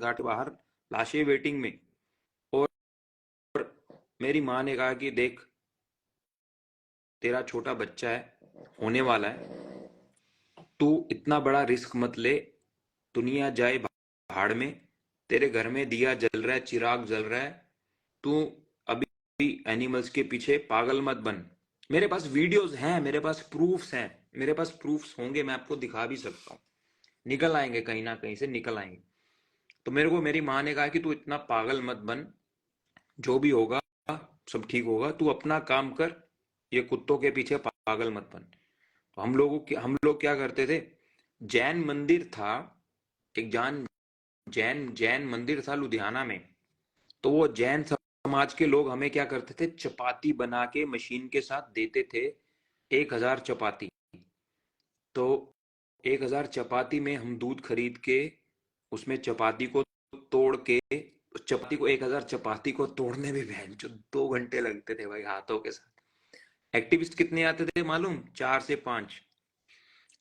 घाट के बाहर लाशें वेटिंग में। और मेरी माँ ने कहा कि देख, तेरा छोटा बच्चा है, होने वाला है, तू इतना बड़ा रिस्क मत ले, दुनिया जाए भाड़ में, तेरे घर में दिया जल रहा है, चिराग जल रहा है, तू अभी एनिमल्स के पीछे पागल मत बन। मेरे पास वीडियोस हैं, मेरे पास प्रूफ्स हैं, मेरे पास प्रूफ्स होंगे, मैं आपको दिखा भी सकता हूँ, निकल आएंगे कहीं ना कहीं से निकल आएंगे। तो मेरे को मेरी माँ ने कहा कि तू इतना पागल मत बन, जो भी होगा सब ठीक होगा, तू अपना काम कर, ये कुत्तों के पीछे पागल मत बन। तो हम लोग क्या करते थे, जैन मंदिर था, एक जैन जैन मंदिर था लुधियाना में। तो वो जैन समाज के लोग हमें क्या करते थे, चपाती बना के मशीन के साथ देते थे, 1,000 चपाती। तो 1,000 चपाती में हम दूध खरीद के उसमें चपाती को तोड़ के, चपाती को 1,000 चपाती को तोड़ने में बहन जो 2 घंटे लगते थे भाई, हाथों के साथ। एक्टिविस्ट कितने आते थे मालूम, 4 से 5,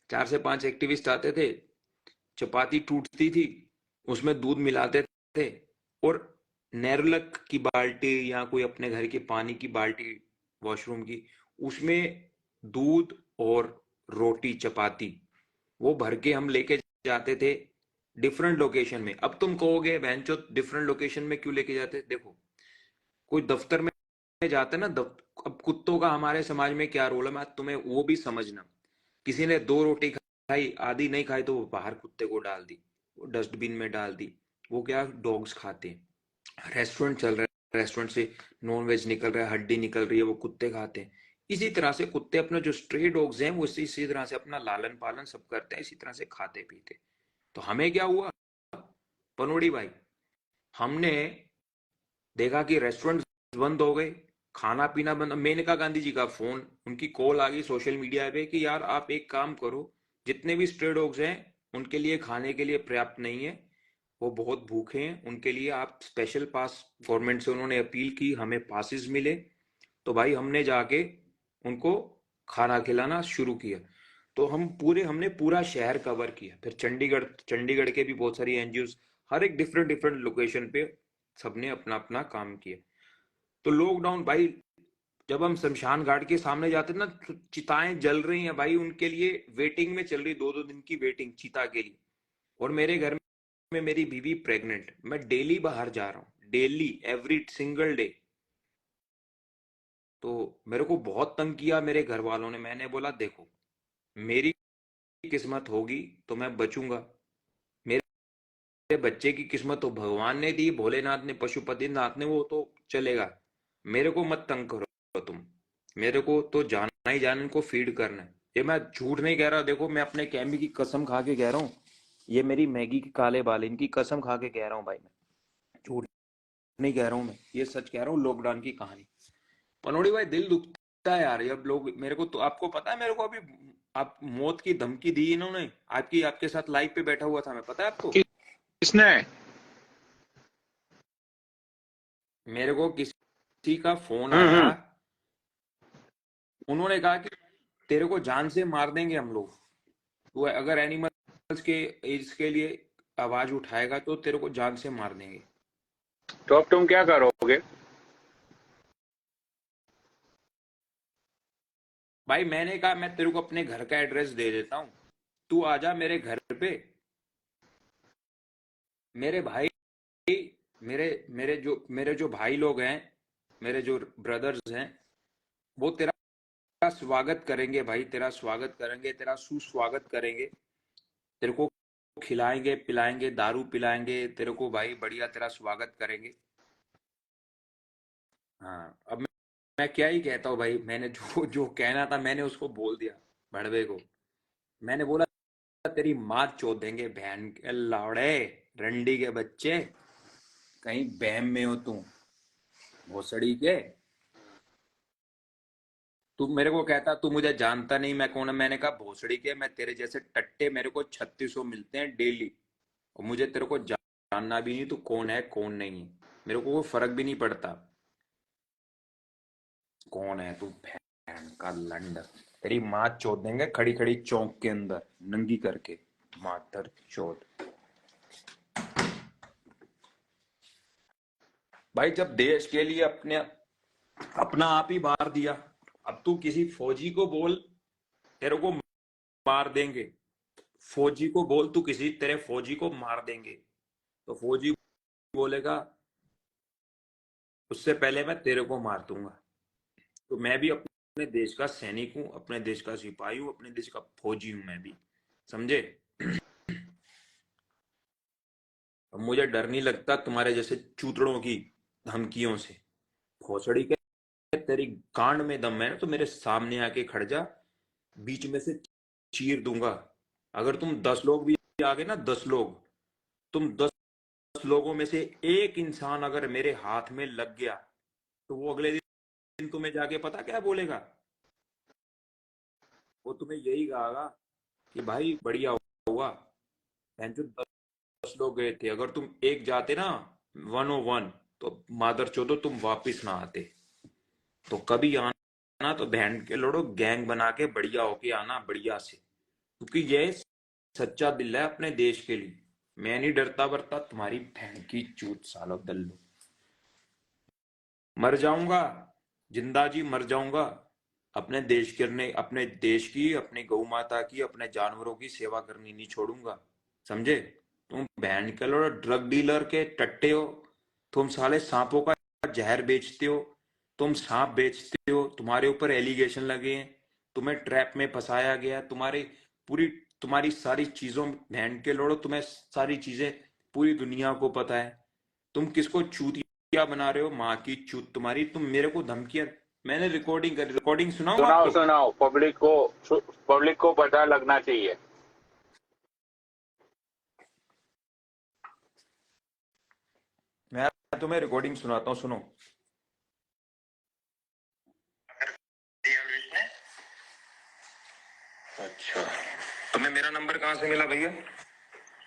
4 से 5 एक्टिविस्ट आते थे। चपाती टूटती थी, उसमें दूध मिलाते थे, और नेरलक की बाल्टी या कोई अपने घर की पानी की बाल्टी वॉशरूम की, उसमें दूध और रोटी चपाती वो भर के हम लेके जाते थे डिफरेंट लोकेशन में। अब तुम कहोगे बहनचो डिफरेंट लोकेशन में क्यों लेके जाते, देखो कोई दफ्तर में जाते ना, अब कुत्तों का हमारे समाज में क्या रोल है, मैं तुम्हें वो भी समझना। किसी ने 2 रोटी खाई, आधी नहीं खाई, तो वो बाहर कुत्ते को डाल दी, वो डस्टबिन में डाल दी, वो क्या डॉग्स खाते हैं। रेस्टोरेंट चल रहा है, रेस्टोरेंट से नॉन वेज निकल रहा है, हड्डी निकल रही है, वो कुत्ते खाते हैं। इसी तरह से कुत्ते अपना जो स्ट्रे डॉग्स हैं वो इसी तरह से अपना लालन पालन सब करते हैं, इसी तरह से खाते पीते। तो हमें क्या हुआ पनोड़ी भाई, हमने देखा कि रेस्टोरेंट बंद हो गए, खाना पीना बंद। मेनका गांधी जी का फोन, उनकी कॉल आ गई सोशल मीडिया पे कि यार आप एक काम करो, जितने भी स्ट्रे डॉग्स हैं उनके लिए खाने के लिए पर्याप्त नहीं है, वो बहुत भूखे हैं, उनके लिए आप स्पेशल पास, गवर्नमेंट से उन्होंने अपील की हमें पासिस मिले। तो भाई हमने जाके उनको खाना खिलाना शुरू किया। तो हमने पूरा शहर कवर किया। फिर चंडीगढ़, चंडीगढ़ के भी बहुत सारी एनजीओ, हर एक डिफरेंट डिफरेंट लोकेशन पे सबने अपना अपना काम किया। तो लॉकडाउन भाई, जब हम शमशान घाट के सामने जाते ना, तो चिताएं जल रही हैं भाई, उनके लिए वेटिंग में चल रही, 2-2 दिन की वेटिंग चिता के लिए। और मेरे घर में मेरी बीवी प्रेग्नेंट, मैं डेली बाहर जा रहा हूँ, डेली एवरी सिंगल डे। तो मेरे को बहुत तंग किया मेरे घर वालों ने। मैंने बोला देखो, मेरी किस्मत होगी तो मैं बचूंगा, मेरे बच्चे की किस्मत तो भगवान ने दी, भोलेनाथ ने, पशुपतिनाथ ने, वो तो चलेगा, मेरे को मत तंग करो तुम, मेरे को तो जाना ही जाना, इनको फीड करना है। ये मैं झूठ नहीं कह रहा, देखो मैं अपने कैमी की कसम खा के कह रहा हूँ, ये मेरी मैगी के काले बाल, इनकी कसम खा के कह रहा हूँ भाई, मैं झूठ नहीं कह रहा हूँ, मैं ये सच कह रहा हूँ, लॉकडाउन की कहानी। पनोड़ी भाई दिल दुखता है यार, ये अब लोग मेरे को, तो आपको पता है मेरे को अभी आप मौत की धमकी दी इन्होंने, आपके साथ लाइव पे बैठा हुआ था मैं, पता है आपको? किसने? मेरे को किसी का फोन आया, उन्होंने कहा कि तेरे को जान से मार देंगे हम लोग, वो अगर एनिमल्स के एज के लिए आवाज उठाएगा तो तेरे को जान से मार देंगे। तो अब तुम क्या करोगे? भाई मैंने कहा मैं तेरे को अपने घर का एड्रेस दे देता हूँ, तू आजा मेरे घर पे। मेरे भाई, मेरे जो भाई लोग हैं, मेरे जो ब्रदर्स हैं, वो तेरा स्वागत करेंगे भाई, तेरा स्वागत करेंगे, तेरा सुस्वागत करेंगे, तेरे को खिलाएंगे पिलाएंगे, दारू पिलाएंगे तेरे को भाई, बढ़िया तेरा स्वागत करेंगे। हाँ, अब मैं क्या ही कहता हूँ भाई, मैंने जो जो कहना था मैंने उसको बोल दिया, भड़वे को। मैंने बोला तेरी माँ चोद देंगे, बहन के लौड़े, रंडी के बच्चे, कहीं बहम में हो तू, भोसड़ी के। तू मेरे को कहता तू मुझे जानता नहीं, मैं कौन है, मैंने कहा भोसड़ी के, मैं तेरे जैसे टट्टे मेरे को 3600 मिलते हैं डेली, और मुझे तेरे को जानना भी नहीं तू कौन है कौन नहीं है, मेरे को कोई फर्क भी नहीं पड़ता कौन है तू, बहन का लंड। तेरी माँ चोद देंगे खड़ी खड़ी चौक के अंदर, नंगी करके, मातर चोद। भाई जब देश के लिए अपने अपना आप ही मार दिया, अब तू किसी फौजी को बोल, तेरे को मार देंगे। फौजी को बोल तू, किसी तेरे फौजी को मार देंगे, तो फौजी बोलेगा उससे पहले मैं तेरे को मार दूंगा। तो मैं भी अपने देश का सैनिक हूँ, अपने देश का सिपाही हूँ, अपने देश का फौजी हूँ मैं भी, समझे। अब मुझे डर नहीं लगता तुम्हारे जैसे चूतड़ों की धमकियों से। भोसड़ी के तेरी कांड में दम है ना तो मेरे सामने आके खड़ जा, बीच में से चीर दूंगा। अगर तुम 10 लोग भी आ गए ना, 10 लोग, तुम 10 लोगों में से एक इंसान अगर मेरे हाथ में लग गया, तो वो अगले दिन तुम्हें जाके पता क्या बोलेगा? वो तुम्हें यही कहेगा कि भाई बढ़िया हुआ, जो 10 लोग गए थे, अगर तुम एक जाते ना 101, तो मादर चोदो तुम वापिस ना आते। तो कभी आना तो बहन के लोड़ो गैंग बना के बढ़िया होके आना, बढ़िया से, क्योंकि ये सच्चा दिल है अपने देश के लिए। मैं नहीं डरता बरता तुम्हारी बहन की चूत सालो दल्लो। मर जाऊंगा, जिंदा जी मर जाऊंगा, अपने देश करने, अपने देश की, अपने गौ माता की, अपने जानवरों की सेवा करनी नहीं छोड़ूंगा, समझे। तुम बहन के लो ड्रग डीलर के टट्टे हो, तुम साले सांपों का जहर बेचते हो, तुम सांप बेचते हो, तुम्हारे ऊपर एलिगेशन लगे हैं, तुम्हें ट्रैप में फंसाया गया, तुम्हारी पूरी, तुम्हारी सारी चीजों, बहन के लोड़ो तुम्हें सारी चीजें पूरी दुनिया को पता है। तुम किसको चूतिया बना रहे हो, माँ की चूत तुम्हारी, तुम मेरे को धमकियां, मैंने रिकॉर्डिंग करी, रिकॉर्डिंग सुनाऊं सुनाओ आपको? सुनाओ, पब्लिक को पता लगना चाहिए। मैं तुम्हें रिकॉर्डिंग सुनाता हूँ, सुनो। अच्छा, तुम्हें मेरा नंबर कहाँ से मिला भैया?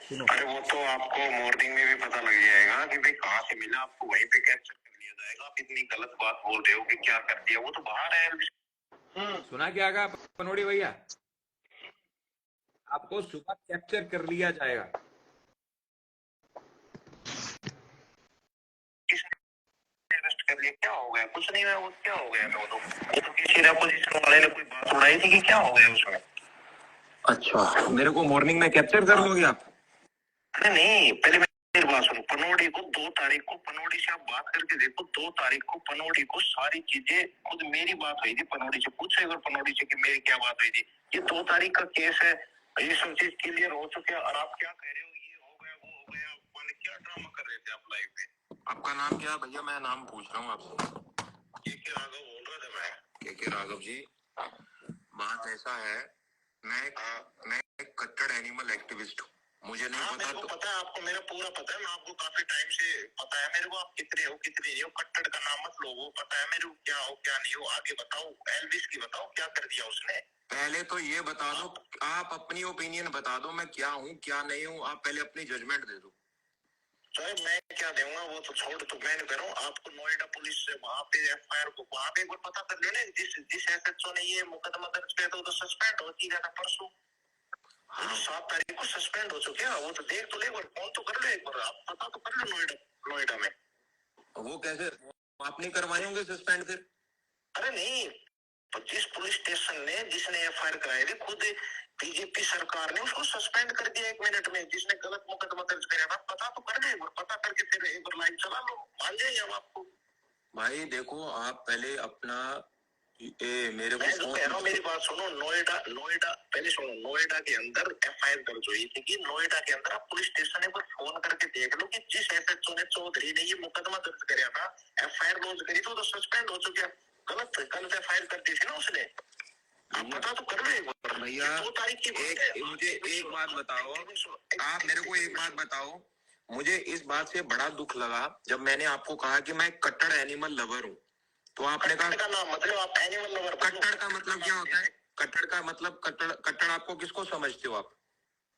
सुनो। अरे वो तो आपको मॉर्निंग में भी पता लग जाएगा कि भाई कहाँ से मिला, आपको वहीं पे कैप्चर कर लिया जाएगा। आप इतनी गलत बात बोल रहे हो कि क्या कर दिया, वो तो बाहर है। सुना क्या कहा पनोड़ी भैया? आपको सुबह कैप्चर कर लिया जाएगा। किसने अरेस्ट कर लिया, क्या हो गया? कुछ नहीं है, वो क्या हो गया? वो तो किसी अपोजिशन वाले ने कोई बात उड़ाई थी कि क्या हो गया उसमें। अच्छा, मेरे को मॉर्निंग में कैप्चर कर लोगे आप? अरे नहीं, पहले मेरी बात सुनो। पनोड़ी को 2 तारीख को, पनोड़ी से आप बात करके देखो, 2 तारीख को पनोड़ी को सारी चीजें, खुद मेरी बात हुई थी पनोड़ी से, पूछो एक बार पनोड़ी से कि मेरी क्या बात हुई थी। ये 2 तारीख का केस है, ये सब चीज क्लियर हो चुके हैं, और आप क्या कह रहे हो, ये हो गया वो हो गया, माने क्या ड्रामा कर रहे थे आप लाइव में। आपका नाम क्या है भैया? मैं नाम पूछ रहा हूँ आपसे। के राघव बोल रहा था मैं। के राघव जी, बात ऐसा है, मैं एक कट्टर एनिमल एक्टिविस्ट हूँ, मुझे नहीं पता। मेरे को पता है, आपको मेरा पूरा पता है, मैं आपको काफी टाइम से पता है मेरे को, आप कितने हो कितने नहीं हो। कट्टर का नाम मत लो, वो पता है मेरे को क्या हो क्या नहीं हो। आगे बताओ, एल्विस की बताओ क्या कर दिया उसने। पहले तो ये बता दो, आप अपनी ओपिनियन बता दो, मैं क्या हूँ क्या नहीं हूँ, आप पहले अपनी जजमेंट दे दो। सर मैं क्या दूंगा वो तो छोड़, तो मैं नहीं करूँ। आपको नोएडा पुलिस से वहाँ पे एफआईआर को वहाँ पे एक बार पता कर लो ना, जिस एसएचओ ने ये मुकदमा दर्ज किया था वो तो सस्पेंड हो चुका था परसों। 7 तारीख को सस्पेंड हो चुके हैं, वो तो देख तो ले, फोन तो कर लो एक बार, आप पता तो कर लो नोएडा में। वो कैसे, आप नहीं करवाए होंगे सस्पेंड फिर? अरे नहीं, तो जिस पुलिस स्टेशन ने, जिसने एफआईआर कराई थी, खुद बीजेपी सरकार ने उसको सस्पेंड कर दिया 1 मिनट में, जिसने गलत मुकदमा दर्ज कराया था। पता तो कर लो एक बार, पता करके फिर एक बार लाइव चला लो, मान जाइए हम आपको। भाई देखो, आप पहले अपना मेरे मैं को जो कह रहा हूँ, मेरी बात सुनो। नोएडा पहले सुनो, नोएडा के अंदर एफआईआर दर्ज हुई थी कि नोएडा के अंदर आप पुलिस स्टेशन एक बार फोन करके देख लो कि जिस एसएचओ ने, चौधरी ने ये मुकदमा दर्ज कराया था, एफआईआर लॉन्च करी तो सस्पेंड हो चुका। गलत एफआईआर कर दी थी ना उसने। आप पता तो कर लो एक बार भैया। 2 तारीख की मुझे एक बात बताओ, आप मेरे को एक बात बताओ, मुझे इस बात से बड़ा दुख लगा जब मैंने आपको कहा कि मैं कट्टर एनिमल लवर हूँ, तो आपने कहा का नाम मतलब आप एनिमल लवर। कट्टर का मतलब क्या होता है? कट्टर का मतलब, कट्टर आपको किसको समझते हो आप?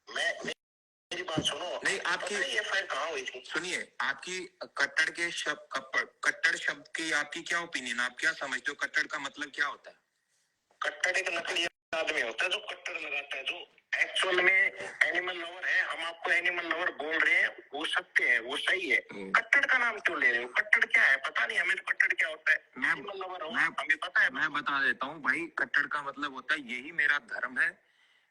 मेरी बात सुनो। नहीं, आपकी एफआईआर कहाँ हुई थी? सुनिए, आपकी कट्टर के शब्द, कट्टर शब्द की आपकी क्या ओपिनियन, आप क्या समझते हो कट्टर का मतलब क्या होता है? कट्टर एक नकली आदमी होता है जो कट्टर लगाता है, जो एक्चुअल में एनिमल लवर है, हम आपको एनिमल लवर बोल रहे हैं, वो सत्य है, वो सही है। कट्टड़ का नाम क्यों ले रहे हो? कट्टड़ क्या है पता नहीं हमें, तो कट्टड़ क्या होता है? एनिमल लवर हो, हमें पता है। मैं बता देता हूँ भाई, कट्टड़ का मतलब होता है यही मेरा धर्म है,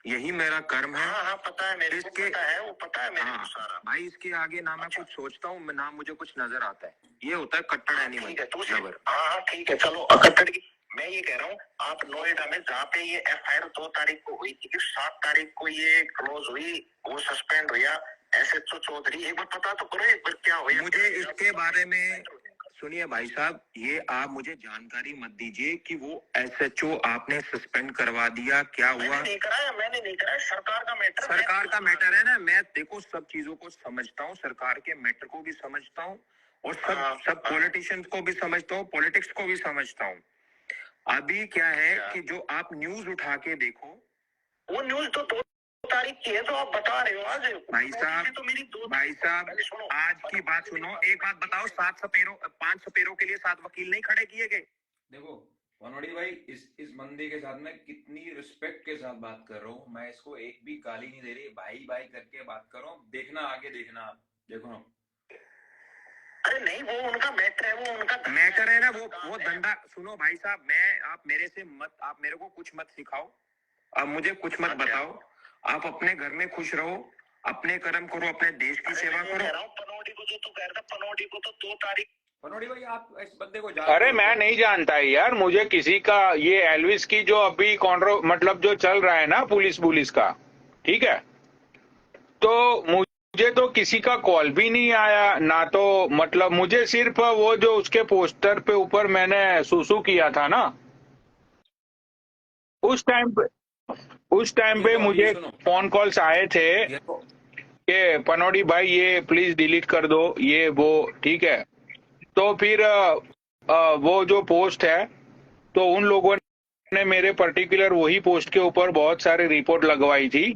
यही मेरा कर्म है। हाँ हाँ पता है मेरे को, पता है वो, पता है मेरे को सारा। भाई इसके आगे ना मैं कुछ सोचता हूँ, ना मुझे कुछ नजर आता है, ये होता है कट्टड़ एनिमल लवर। हाँ ठीक है, चलो कट्टड़ की मैं ये कह रहा हूँ, आप नोएडा में जहाँ पे ये FIR 2 तारीख को हुई थी, 7 तारीख को ये क्लोज हुई, वो सस्पेंड हुआ, SHO चौधरी, एक बार पता तो करो एक बार क्या हुआ। मुझे इसके बारे में सुनिए भाई साहब, ये आप मुझे जानकारी मत दीजिए कि वो SHO आपने सस्पेंड करवा दिया, क्या हुआ। मैंने नहीं कराया, सरकार का मैटर, सरकार का मैटर है ना। मैं देखो सब चीजों को समझता हूँ, सरकार के मैटर को भी समझता हूँ, और सब पॉलिटिशियंस को भी समझता हूँ, पॉलिटिक्स को भी समझता हूँ। अभी क्या है कि जो आप न्यूज उठा के देखो, वो न्यूज तो 2 तारीख की है, तो आप बता रहे हो आज। भाई साहब तो मेरी भाई साहब आज की बात सुनो, एक बात बताओ, 5 सपेरों के लिए 7 वकील नहीं खड़े किए गए? देखो पनोड़ी भाई, इस बंदे के साथ मैं कितनी रिस्पेक्ट के साथ बात कर रहा हूँ, मैं इसको एक भी गाली नहीं दे रही, भाई भाई करके बात कर रहा हूँ। देखना आगे, देखना देखो। अरे नहीं, वो उनका मैटर है, वो उनका मैटर है ना, वो धंधा। सुनो भाई साहब, आप मेरे को कुछ मत सिखाओ, आप मुझे कुछ मत बताओ, आप अपने घर में खुश रहो, अपने कर्म करो, अपने देश की सेवा करो। पनोड़ी को जो तू कह रहा था, पनोड़ी को तो 2 तारीख। पनोड़ी भाई आप इस बंदे को जानते हो? अरे मैं नहीं जानता यार, मुझे किसी का ये एल्विस की जो अभी मतलब जो चल रहा है ना पुलिस का, ठीक है, तो मुझे तो किसी का कॉल भी नहीं आया ना, तो मतलब मुझे सिर्फ वो जो उसके पोस्टर पे ऊपर मैंने सुसु किया था ना, उस टाइम पे मुझे फोन कॉल्स आए थे कि पनोड़ी भाई ये प्लीज डिलीट कर दो, ये वो, ठीक है। तो फिर वो जो पोस्ट है, तो उन लोगों ने मेरे पर्टिकुलर वही पोस्ट के ऊपर बहुत सारे रिपोर्ट लगवाई थी।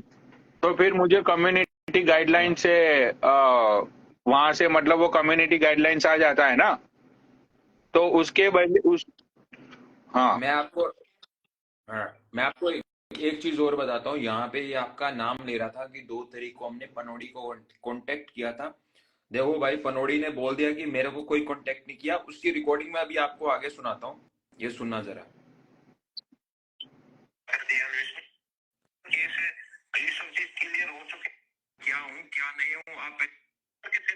तो फिर मुझे कम्युनिटी गाइडलाइन से वहां से मतलब वो कम्युनिटी गाइडलाइंस आ जाता है ना, तो उसके वजह हाँ मैं आपको एक चीज और बताता हूँ। यहाँ पे ये आपका नाम ले रहा था कि 2 तारीख को हमने पनोड़ी को कांटेक्ट किया था। देखो भाई, पनोड़ी ने बोल दिया कि मेरे को कोई कांटेक्ट नहीं किया। उसकी रिकॉर्डिंग में अभी आपको आगे सुनाता हूँ, ये सुनना जरा। ये सब चीज क्लियर हो चुकी, क्या हूँ क्या नहीं हूँ, आप फिर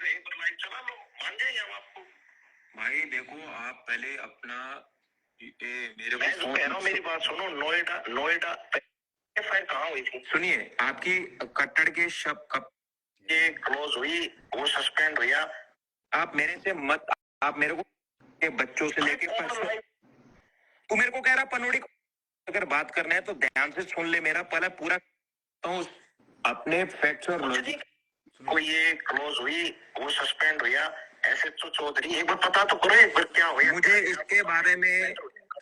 एक बार लाइन चला लो, मान जाएंगे हम आपको। भाई देखो, आप पहले अपना मेरे मैं जो कह रहा हूँ मेरी बात सुनो, नोएडा FIR कहाँ हुई थी? सुनिए, आपकी कट्टड़ के शब्द कब ये क्लोज हुई, वो सस्पेंड हुआ। आप मेरे से मत, आप मेरे को के बच्चों से लेके तू मेरे को कह रहा पनोड़ी को अगर बात करना है तो ध्यान से सुन ले, मेरा पहले पूरा तो अपने फैक्ट्स और लॉजिक को ये क्लोज हुई, वो सस्पेंड हुआ, SHO चौधरी, एक बार पता तो करो एक बार क्या हुआ। मुझे इसके बारे में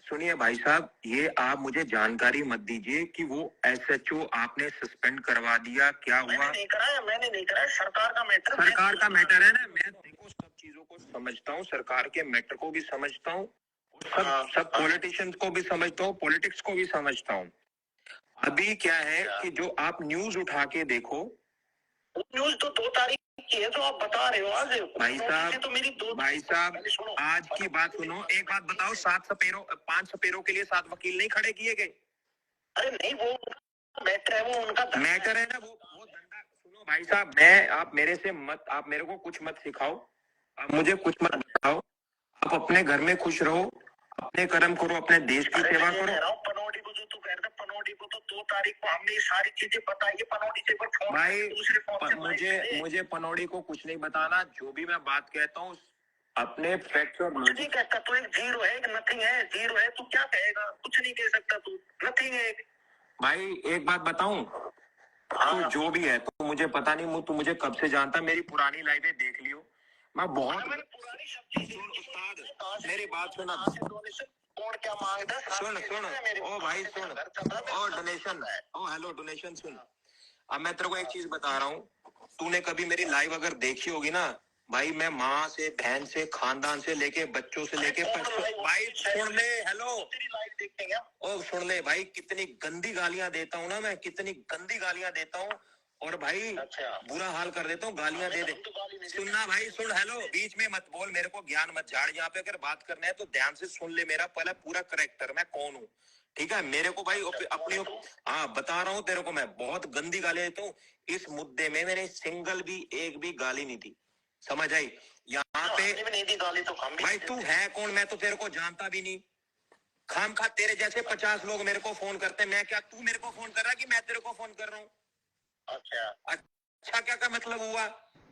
सुनिए भाई साहब, ये आप मुझे जानकारी मत दीजिए कि वो SHO आपने सस्पेंड करवा दिया, क्या हुआ। मैंने नहीं कराया, सरकार का मैटर है ना। मैं देखो सब चीजों को समझता हूँ, सरकार के मैटर को भी समझता हूँ, सब पॉलिटिशियंस को भी समझता हूँ, पॉलिटिक्स को भी समझता हूँ। अभी क्या है कि जो आप न्यूज उठा के देखो, न्यूज तो 2 तारीख की है, तो आप बता रहे हो आज। भाई साहब तो मेरी भाई साहब आज की बात सुनो, एक बात बताओ, 5 सपेरों के लिए 7 वकील नहीं खड़े किए गए? अरे नहीं, वो मैटर है, वो उनका मैटर है ना, वो धंधा। सुनो भाई साहब, आप मेरे को कुछ मत सिखाओ, आप मुझे कुछ मत बताओ, आप अपने घर में खुश रहो, अपने कर्म करो, अपने देश की सेवा करो। पनोड़ी को जो तू कह रहा था, पनोड़ी को तो 2 तारीख को हमने ये सारी चीजें बताई है। पनोड़ी से भाई मुझे पनोड़ी को कुछ नहीं बताना, जो भी मैं बात कहता हूँ अपने फैक्ट्स और कुछ नहीं कहता तू, एक जीरो है, एक नथिंग है, जीरो है, तू क्या कहेगा? कुछ नहीं कह सकता तू, नथिंग है। भाई एक बात बताऊं, तू जो भी है, तो मुझे पता नहीं, तू मुझे कब से जानता, मेरी पुरानी लाइफें देख लियो, मैं बहुत पुरानी शब्दी उस्ताद, मेरी बात सुना, कौन क्या मांगता, सुन ओ भाई सुन, ओ डोनेशन, ओ हेलो डोनेशन सुन। अब मैं तेरे को एक चीज बता रहा हूँ, तूने कभी मेरी लाइव अगर देखी होगी ना, भाई मैं माँ से, बहन से, खानदान से लेके, बच्चों से लेके भाई सुन ले, हेलो तेरी लाइव देखेंगे हम। ओ सुन ले भाई, कितनी गंदी गालियां देता हूँ ना मैं, कितनी गंदी गालियां देता हूँ। और भाई अच्छा। बुरा हाल कर देता हूँ, गालियां दे दे। सुनना भाई, सुन, हेलो, बीच में मत बोल, मेरे को ज्ञान मत झाड़। यहाँ पे अगर बात करना है तो ध्यान से सुन ले मेरा पहले पूरा करेक्टर, मैं कौन हूँ, ठीक है। मेरे को भाई अपनी, हाँ बता रहा हूँ तेरे को, मैं बहुत गंदी गाली देता हूँ। इस मुद्दे में मैंने सिंगल भी एक भी गाली नहीं दी, समझ आई। यहाँ पे नहीं दी गाली तो हम भी। भाई तू है कौन, मैं तो तेरे को जानता भी नहीं। खाम खा तेरे जैसे 50 लोग मेरे को फोन करते हैं, मैं क्या, तू मेरे को फोन कर रहा है कि मैं तेरे को फोन कर रहा हूँ? अच्छा अच्छा, क्या का मतलब हुआ?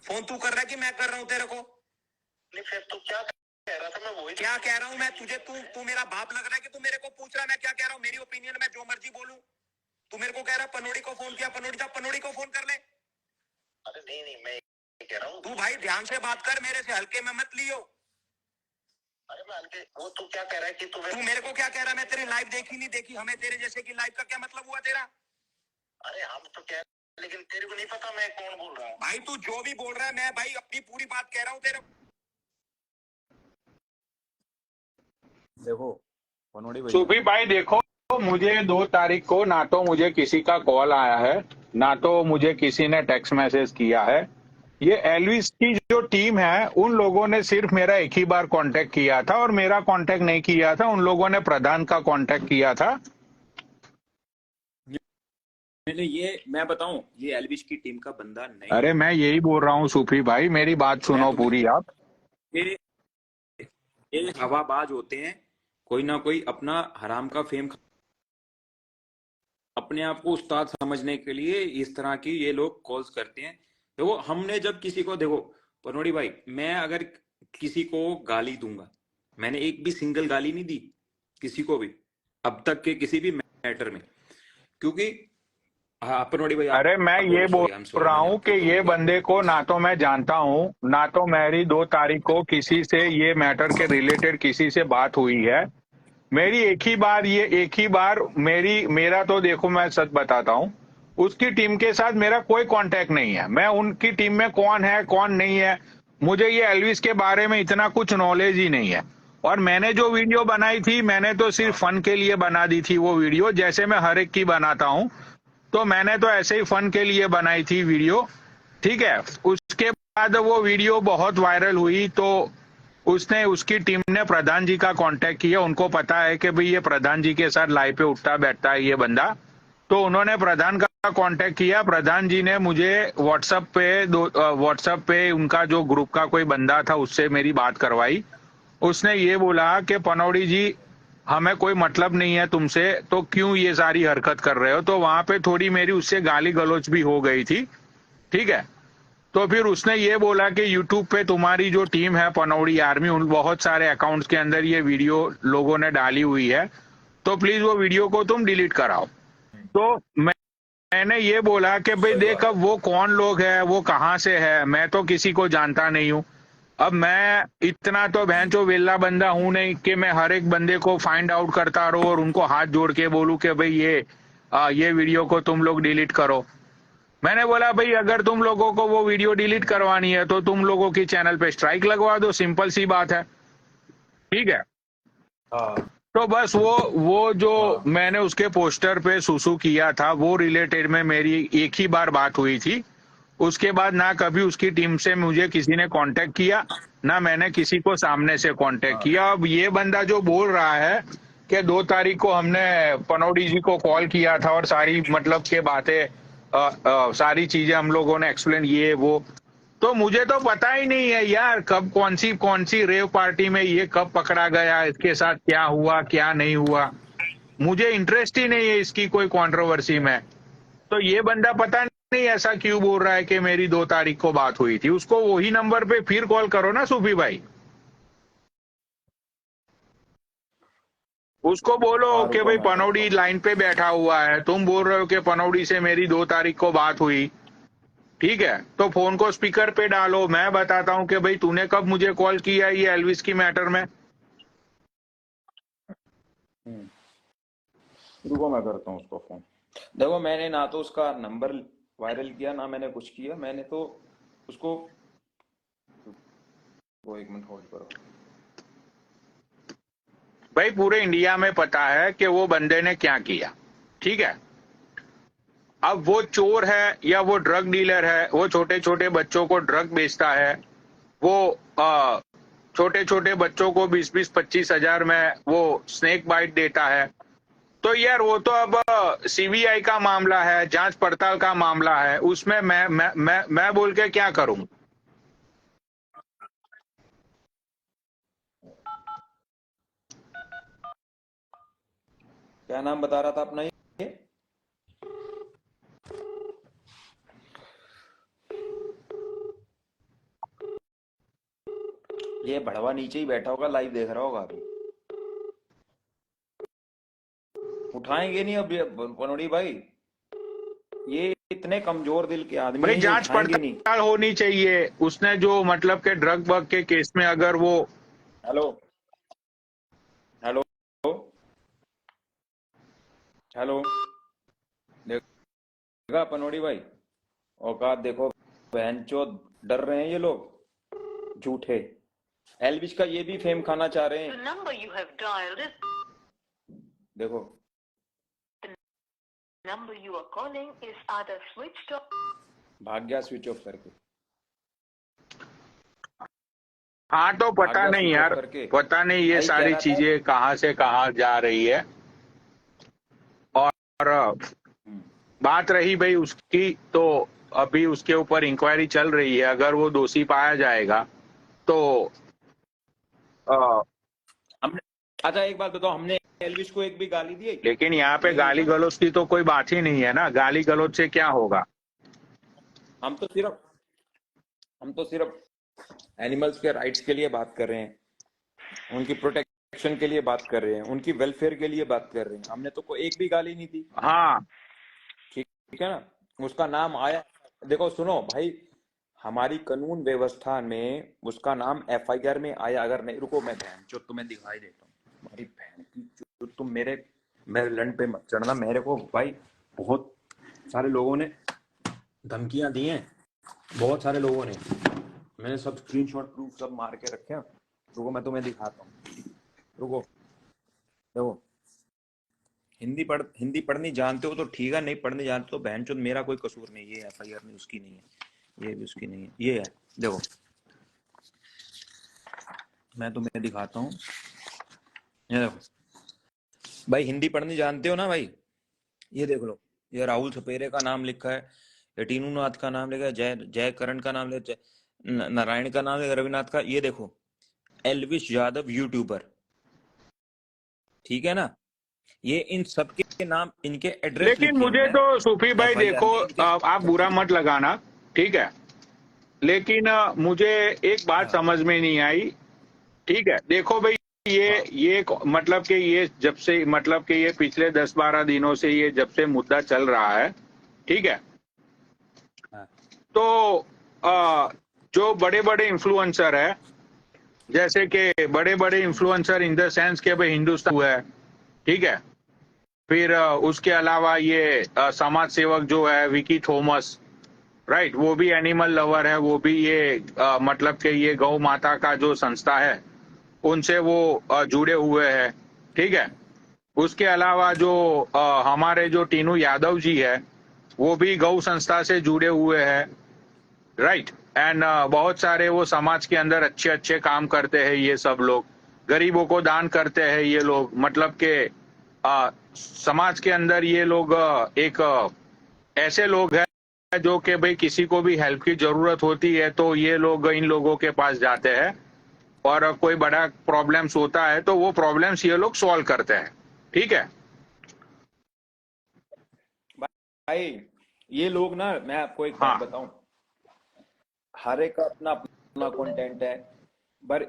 फोन तू कर रहा है कि मैं कर रहा हूँ तेरे को? नहीं फिर तू क्या कह रहा था? मैं वही क्या कह रहा हूँ मैं तुझे? तू मेरा बाप लग रहा है कि तू मेरे को पूछ रहा है मैं क्या कह रहा हूँ? मेरी ओपिनियन में जो मर्जी बोलूं। तू मेरे को कह रहा है पनोड़ी को फोन किया, पनोड़ी था, पनोड़ी को फोन कर ले। अरे नहीं मैं कह रहा हूँ। तू भाई ध्यान से बात कर, मेरे से हल्के में मत लियो। अरे मैं हल्के, वो तू क्या कह रहा है कि तू मेरे को क्या कह रहा है? मैं तेरी लाइव देखी नहीं देखी, हमें तेरे जैसे की लाइव का क्या मतलब हुआ तेरा? अरे हम तो कह, लेकिन तेरे को नहीं पता मैं कौन बोल रहा हूँ। भाई तू जो भी बोल रहा है, मैं भाई अपनी पूरी बात कह रहा हूँ तेरे को। देखो पनोड़ी भैया, सूफी भाई देखो, मुझे 2 तारीख को ना तो मुझे किसी का कॉल आया है, ना तो मुझे किसी ने टेक्स्ट मैसेज किया है। ये एल्विस की जो टीम है, उन लोगों ने सिर्फ मेरा एक ही बार कांटेक्ट किया था, और मेरा कांटेक्ट नहीं किया था। उन लोगों ने प्रधान का कांटेक्ट किया था। मैंने ये, मैं बताऊं, ये एलविश की टीम का बंदा नहीं अरे है। मैं यही बोल रहा हूँ सूफी भाई, मेरी बात मैं सुनो तुम्हें, पूरी आप। ये हवाबाज होते हैं, कोई ना कोई अपना हराम का फेम, अपने आप को उस्ताद समझने के लिए इस तरह की ये लोग कॉल्स करते हैं। देखो हमने जब किसी को, देखो पनोड़ी भाई, मैं अगर किसी को गाली दूंगा, मैंने एक भी सिंगल गाली नहीं दी किसी को भी अब तक के किसी भी मैटर में, क्योंकि, हाँ पनोड़ी भाई अरे मैं आप ये बोलो, बोल सॉरी, आई एम सॉरी, रहा मैंने हूँ आपको कि टोक ये दिया। बंदे को ना तो मैं जानता हूँ, ना तो मेरी 2 तारीख को किसी से ये मैटर के रिलेटेड किसी से बात हुई है। मेरी एक ही बार मेरा तो देखो, मैं सच बताता हूँ, उसकी टीम के साथ मेरा कोई कांटेक्ट नहीं है। मैं उनकी टीम में कौन है कौन नहीं है, मुझे ये एल्विस के बारे में इतना कुछ नॉलेज ही नहीं है। और मैंने जो वीडियो बनाई थी, मैंने तो सिर्फ हाँ फन के लिए बना दी थी वो वीडियो, जैसे मैं हर एक की बनाता हूँ। तो मैंने तो ऐसे ही फन के लिए बनाई थी वीडियो, ठीक है। उसके बाद वो वीडियो बहुत वायरल हुई, तो उसकी टीम ने प्रधान जी का कांटेक्ट किया। उनको पता है कि भाई ये प्रधान जी के साथ लाइव पे उठता बैठता है ये बंदा, तो उन्होंने प्रधान का कांटेक्ट किया। प्रधान जी ने मुझे व्हाट्सएप पे उनका जो ग्रुप का कोई बंदा था उससे मेरी बात करवाई। उसने ये बोला कि पनौड़ी जी, हमें कोई मतलब नहीं है तुमसे, तो क्यों ये सारी हरकत कर रहे हो? तो वहां पे थोड़ी मेरी उससे गाली गलौज भी हो गई थी, ठीक है। तो फिर उसने ये बोला कि यूट्यूब पे तुम्हारी जो टीम है पनौड़ी आर्मी, उन बहुत सारे अकाउंट्स के अंदर ये वीडियो लोगों ने डाली हुई है, तो प्लीज वो वीडियो को तुम डिलीट कराओ। तो मैंने ये बोला कि भाई सही देख, बात है। अब वो कौन लोग है, वो कहाँ से है, मैं तो किसी को जानता नहीं हूँ। अब मैं इतना तो भैंचो वेला बंदा हूं नहीं कि मैं हर एक बंदे को फाइंड आउट करता रहूं और उनको हाथ जोड़ के बोलूं कि भाई ये वीडियो को तुम लोग डिलीट करो। मैंने बोला भाई अगर तुम लोगों को वो वीडियो डिलीट करवानी है तो तुम लोगों की चैनल पे स्ट्राइक लगवा दो, सिंपल सी बात है, ठीक है। हाँ तो बस वो जो हाँ मैंने उसके पोस्टर पे सुसु किया था, वो रिलेटेड में मेरी एक ही बार बात हुई थी। उसके बाद ना कभी उसकी टीम से मुझे किसी ने कांटेक्ट किया, ना मैंने किसी को सामने से कांटेक्ट हाँ किया। अब ये बंदा जो बोल रहा है कि 2 तारीख को हमने पनौड़ी जी को कॉल किया था और सारी मतलब के बातें, सारी चीजें हम लोगों ने एक्सप्लेन, ये वो, तो मुझे तो पता ही नहीं है यार कब कौन सी रेव पार्टी में ये कब पकड़ा गया, इसके साथ क्या हुआ क्या नहीं हुआ। मुझे इंटरेस्ट ही नहीं है इसकी कोई कंट्रोवर्सी में। तो ये बंदा पता नहीं ऐसा क्यों बोल रहा है कि मेरी 2 तारीख को बात हुई थी। उसको वही नंबर पे फिर कॉल करो ना सूफी भाई, उसको बोलो हाँ, कि रुको भाई मैं करता पनौड़ी हूँ। लाइन पे बैठा हुआ है, तुम बोल रहे हो कि पनौड़ी से मेरी 2 तारीख को बात हुई, ठीक है। तो फोन को स्पीकर पे डालो, मैं बताता हूँ कि भाई तूने कब मुझे कॉल किया ये एल्विस की मैटर में। रुको मैं करता हूँ उसको फोन। देखो मैंने ना तो उसका नंबर वायरल किया, ना मैंने कुछ किया, मैंने तो उसको वो 1 मिनट होल्ड करो। भाई पूरे इंडिया में पता है कि वो बंदे ने क्या किया, ठीक है। अब वो चोर है या वो ड्रग डीलर है, वो छोटे छोटे बच्चों को ड्रग बेचता है, वो छोटे छोटे बच्चों को 20-20, 25 हजार में वो स्नेक बाइट देता है, तो यार वो तो अब सीबीआई का मामला है, जांच पड़ताल का मामला है, उसमें मैं बोल के क्या करूं। क्या नाम बता रहा था अपना ये भड़वा नीचे ही बैठा होगा, लाइव देख रहा होगा अभी। उठाएंगे नहीं अब ये पनोड़ी भाई, ये इतने कमजोर दिल के आदमी भाई हैं, ये जांच उठाएंगे नहीं। पड़ताल होनी चाहिए, उसने जो मतलब के ड्रग बग के केस में अगर वो। हेलो हेलो हेलो, देखा पनोड़ी भाई, औकात देखो, बहनचोद डर रहे हैं ये लोग झूठे। एलविश का ये भी फेम खाना चाह रहे हैं। number you have dialed is देखो number you are calling is either switched off. भाग गया स्विच ऑफ करके। हाँ तो पता भाग गया नहीं switch off यार, करके। पता नहीं ये भाई कह सारी रहा था- चीजें कहाँ से कहाँ जा रही है। और बात रही भाई उसकी, तो अभी उसके ऊपर इंक्वायरी चल रही है, अगर वो दोषी पाया जाएगा तो हमने, अच्छा एक बात बताओ, हमने एलविश को एक भी गाली दी है? लेकिन यहाँ पे नहीं गाली होता। गलौज की तो कोई बात ही नहीं है ना, गाली गलौज से क्या होगा। हम तो सिर्फ एनिमल्स के राइट्स के लिए बात कर रहे हैं, उनकी प्रोटेक्शन के लिए बात कर रहे हैं, उनकी वेलफेयर के लिए बात कर रहे हैं। हमने तो कोई एक भी गाली नहीं दी, हाँ ठीक है ना। उसका नाम आया, देखो सुनो भाई, हमारी कानून व्यवस्था में उसका नाम एफआईआर में आया। अगर नहीं, रुको मैं बहन चो तुम्हें दिखाई देता हूँ, हमारी बहन की जो, तुम मेरे लंड पे मत चढ़ना। मेरे को भाई बहुत सारे लोगों ने धमकियां दी हैं, बहुत सारे लोगों ने, मैंने सब स्क्रीनशॉट प्रूफ सब मार के रखे हैं। रुको मैं तुम्हें दिखाता हूँ, रुको देखो। हिंदी पढ़नी जानते हो तो ठीक है, नहीं पढ़नी जानते तो बहन चोद मेरा कोई कसूर नहीं, ये एफआईआर नहीं उसकी नहीं है, ये भी उसकी नहीं है, ये है देखो, मैं तुम्हें दिखाता हूँ, ये देखो भाई, हिंदी पढ़नी जानते हो ना भाई, ये देख लो, ये राहुल सपेरे का नाम लिखा है, ये टीनू नाथ का नाम लिखा है, जय करण का नाम लिखा है, नारायण का नाम लिखा, रविनाथ का, ये देखो एलविश यादव यूट्यूबर, ठीक है ना। ये इन सब के नाम, इनके एड्रेस, लेकिन मुझे तो सूफी भाई देखो, आप बुरा मत लगाना, ठीक है, लेकिन मुझे एक बात समझ में नहीं आई, ठीक है। देखो भाई ये मतलब कि ये जब से, मतलब कि ये पिछले 10-12 दिनों से ये जब से मुद्दा चल रहा है, ठीक है, तो जो बड़े बड़े इन्फ्लुएंसर है, जैसे कि बड़े बड़े इन्फ्लुएंसर इन द सेंस के भाई हिंदुस्तान हुआ है, ठीक है, फिर उसके अलावा ये समाज सेवक जो है विकी थॉमस, राइट, वो भी एनिमल लवर है, वो भी ये मतलब कि ये गौ माता का जो संस्था है उनसे वो जुड़े हुए हैं, ठीक है। उसके अलावा जो हमारे जो टीनू यादव जी है वो भी गौ संस्था से जुड़े हुए हैं, राइट, एंड बहुत सारे वो समाज के अंदर अच्छे अच्छे काम करते हैं, ये सब लोग गरीबों को दान करते हैं, ये लोग मतलब के समाज के अंदर ये लोग एक ऐसे लोग हैं जो कि भाई किसी को भी हेल्प की जरूरत होती है तो ये लोग इन लोगों के पास जाते हैं, और कोई बड़ा प्रॉब्लम्स होता है तो वो प्रॉब्लम्स ये लोग सॉल्व करते हैं, ठीक है भाई। ये लोग ना, मैं आपको एक बात बताऊं, हर एक का अपना अपना कंटेंट है, पर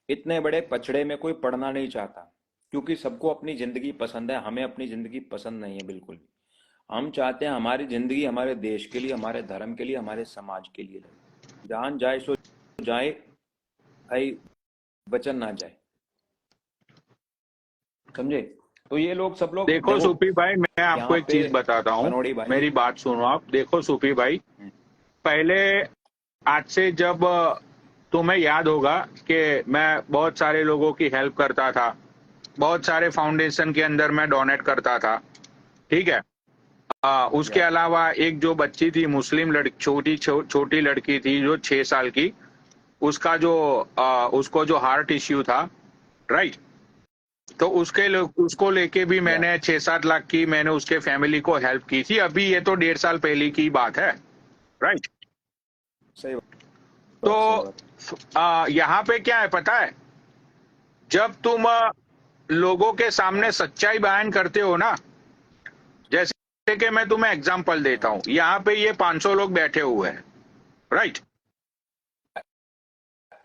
इतने बड़े पछड़े में कोई पढ़ना नहीं चाहता, क्योंकि सबको अपनी जिंदगी पसंद है। हमें अपनी जिंदगी पसंद नहीं है बिल्कुल भी। हम चाहते हैं हमारी जिंदगी हमारे देश के लिए, हमारे धर्म के लिए, हमारे समाज के लिए लगे। जान जाए सो जाए भाई, वचन ना जाए, समझे। तो ये लोग सब लोग देखो सूफी भाई, मैं आपको एक चीज बताता हूँ, मेरी बात सुनो आप। देखो सूफी भाई, पहले आज से जब तुम्हें याद होगा कि मैं बहुत सारे लोगों की हेल्प करता था, बहुत सारे फाउंडेशन के अंदर मैं डोनेट करता था, ठीक है। उसके या अलावा एक जो बच्ची थी मुस्लिम लड़की, छोटी लड़की थी जो 6 साल की, उसका जो उसको जो हार्ट इश्यू था, राइट। तो उसको लेके भी या मैंने 6-7 लाख की मैंने उसके फैमिली को हेल्प की थी। अभी ये तो 1.5 साल पहले की बात है, राइट। सही तो बात, सही बात। यहाँ पे क्या है पता है, जब तुम लोगों के सामने सच्चाई बयान करते हो ना, जैसे कि मैं तुम्हें एग्जांपल देता हूँ, यहाँ पे ये 500 लोग बैठे हुए हैं, राइट।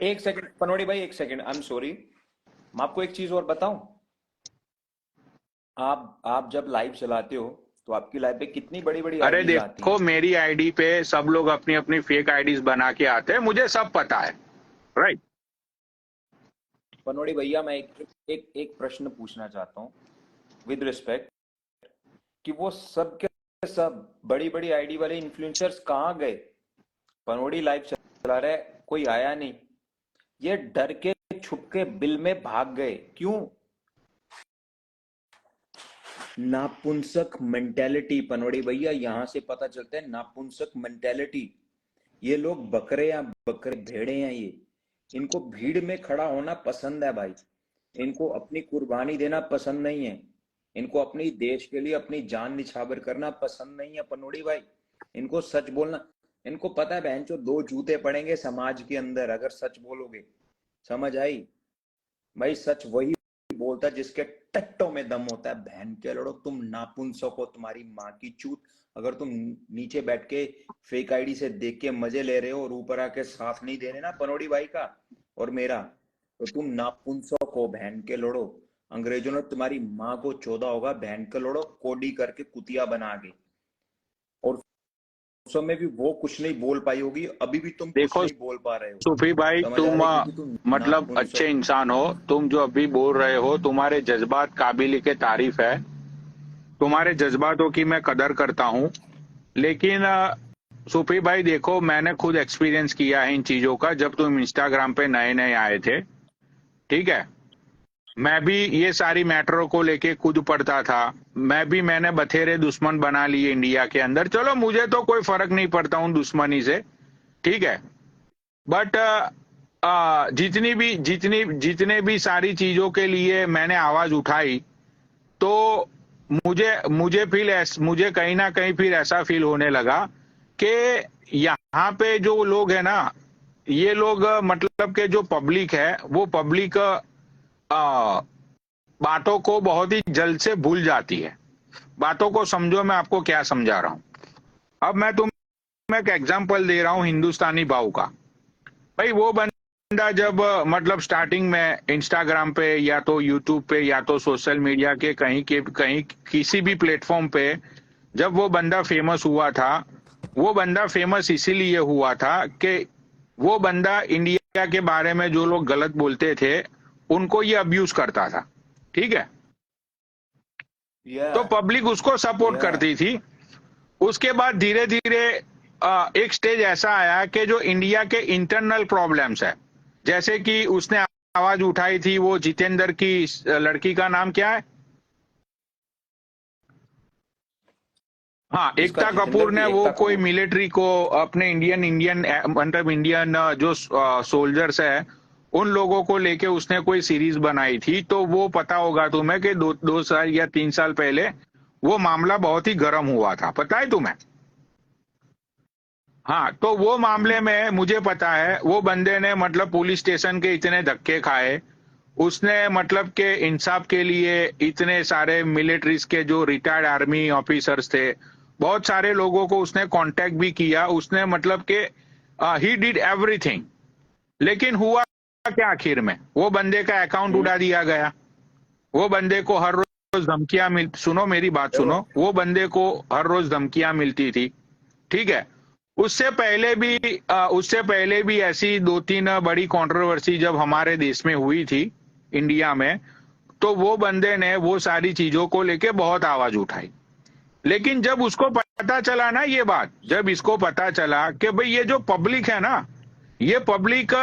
एक सेकंड पनोड़ी भाई, एक सेकंड, आई एम सॉरी। मैं आपको एक चीज और बताऊं। आप जब लाइव चलाते हो तो आपकी लाइव पे कितनी बड़ी बड़ी अरे आईडीज आती देखो, हैं। मेरी आईडी पे सब लोग अपनी अपनी फेक आईडीज बना के आते हैं, मुझे सब पता है, राइट। पनोड़ी भैया, मैं एक प्रश्न पूछना चाहता हूँ विद रिस्पेक्ट, कि वो सब के सब बड़ी बड़ी आईडी वाले इन्फ्लुएंसर्स कहाँ गए? पनोड़ी लाइव चला रहे, कोई आया नहीं, ये डर के छुप के बिल में भाग गए, क्यों? नापुंसक मेंटेलिटी पनोड़ी भैया, यहां से पता चलता है नापुंसक मेंटेलिटी। ये लोग बकरे या बकरे भेड़े हैं ये। इनको भीड़ में खड़ा होना पसंद है भाई, इनको अपनी कुर्बानी देना पसंद नहीं है, इनको अपनी देश के लिए अपनी जान निछावर करना पसंद नहीं है पनोड़ी भाई। इनको सच बोलना, इनको पता है बहन चो 2 जूते पड़ेंगे समाज के अंदर अगर सच बोलोगे। समझ आई? भाई सच वही बोलता है जिसके टट्टों में दम होता है। बहन के लड़ो, तुम नापुंसक हो, तुम्हारी माँ की चूत। अगर तुम नीचे बैठ के फेक आईडी से देख के मजे ले रहे हो और ऊपर आके साथ नहीं दे रहे ना पनोड़ी भाई का और मेरा, तो तुम नापुंसक हो बहन के लड़ो। अंग्रेजों ने तुम्हारी माँ को चोदा होगा बहन के लड़ो, कोडी करके कुतिया बना के। और उस समय भी वो कुछ नहीं बोल पाई होगी, अभी भी तुम कुछ देखो नहीं बोल पा रहे हो। सूफी भाई, समझ आ तुम रही? क्योंकि तुम मतलब अच्छे नापुंसक हो। इंसान हो। तुम जो अभी बोल रहे हो, तुम्हारे जज्बात काबिल के तारीफ है, तुम्हारे जज्बातों की मैं कदर करता हूँ। लेकिन सूफी भाई देखो, मैंने खुद एक्सपीरियंस किया है इन चीजों का। जब तुम इंस्टाग्राम पे नए नए आए थे, ठीक है, मैं भी ये सारी मैटरों को लेके खुद पढ़ता था। मैंने बथेरे दुश्मन बना लिए इंडिया के अंदर। चलो मुझे तो कोई फर्क नहीं पड़ता उन दुश्मनी से, ठीक है। बट जितने भी सारी चीजों के लिए मैंने आवाज उठाई, तो मुझे कहीं ना कहीं फिर ऐसा फील होने लगा कि यहाँ पे जो लोग है ना, ये लोग मतलब के जो पब्लिक है, वो पब्लिक बातों को बहुत ही जल्द से भूल जाती है। बातों को समझो, मैं आपको क्या समझा रहा हूं। अब मैं तुम्हें एक एग्जांपल दे रहा हूं हिंदुस्तानी भाव का। भाई वो बंदा जब मतलब स्टार्टिंग में इंस्टाग्राम पे या तो यूट्यूब पे या तो सोशल मीडिया के कहीं किसी भी प्लेटफॉर्म पे जब वो बंदा फेमस हुआ था, वो बंदा फेमस इसीलिए हुआ था कि वो बंदा इंडिया के बारे में जो लोग गलत बोलते थे उनको ये अब्यूज करता था, ठीक है। या तो पब्लिक उसको सपोर्ट या करती थी। उसके बाद धीरे धीरे एक स्टेज ऐसा आया कि जो इंडिया के इंटरनल प्रॉब्लम्स है, जैसे कि उसने आवाज उठाई थी वो जितेंद्र की लड़की का नाम क्या है, हाँ, जिसका एकता जितेंद्र कपूर की ने वो एकता कोई कपूर। मिलिट्री को अपने इंडियन मतलब इंडियन जो सोल्जर्स है उन लोगों को लेके उसने कोई सीरीज बनाई थी। तो वो पता होगा तुम्हें कि 2 साल या 3 साल पहले वो मामला बहुत ही गर्म हुआ था, पता है तुम्हें? हाँ, तो वो मामले में मुझे पता है वो बंदे ने मतलब पुलिस स्टेशन के इतने धक्के खाए, उसने मतलब के इंसाफ के लिए इतने सारे मिलिट्रीज के जो रिटायर्ड आर्मी ऑफिसर्स थे, बहुत सारे लोगों को उसने कांटेक्ट भी किया। उसने मतलब के ही डिड एवरीथिंग। लेकिन हुआ क्या आखिर में, वो बंदे का अकाउंट हम्म। उड़ा दिया गया। वो बंदे को हर रोज धमकियां सुनो मेरी बात देखो, सुनो, वो बंदे को हर रोज धमकियां मिलती थी, ठीक है। उससे पहले भी ऐसी 2-3 बड़ी कंट्रोवर्सी जब हमारे देश में हुई थी इंडिया में, तो वो बंदे ने वो सारी चीजों को लेके बहुत आवाज उठाई। लेकिन जब उसको पता चला ना ये बात, जब इसको पता चला कि भाई ये जो पब्लिक है ना, ये पब्लिक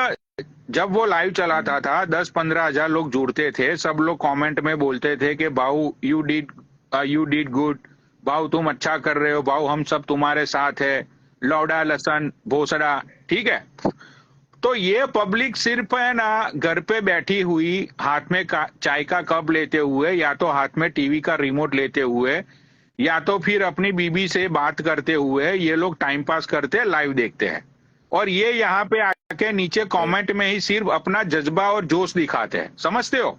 जब वो लाइव चलाता था 10-15 हजार लोग जुड़ते थे, सब लोग कमेंट में बोलते थे कि भाऊ यू डिड गुड, भाऊ तुम अच्छा कर रहे हो, भाऊ हम सब तुम्हारे साथ है, लौड़ा लसन भोसड़ा, ठीक है। तो ये पब्लिक सिर्फ है ना घर पे बैठी हुई हाथ में चाय का कप लेते हुए, या तो हाथ में टीवी का रिमोट लेते हुए, या तो फिर अपनी बीबी से बात करते हुए ये लोग टाइम पास करते हैं, लाइव देखते हैं। और ये यहाँ पे आके नीचे कमेंट में ही सिर्फ अपना जज्बा और जोश दिखाते हैं, समझते हो।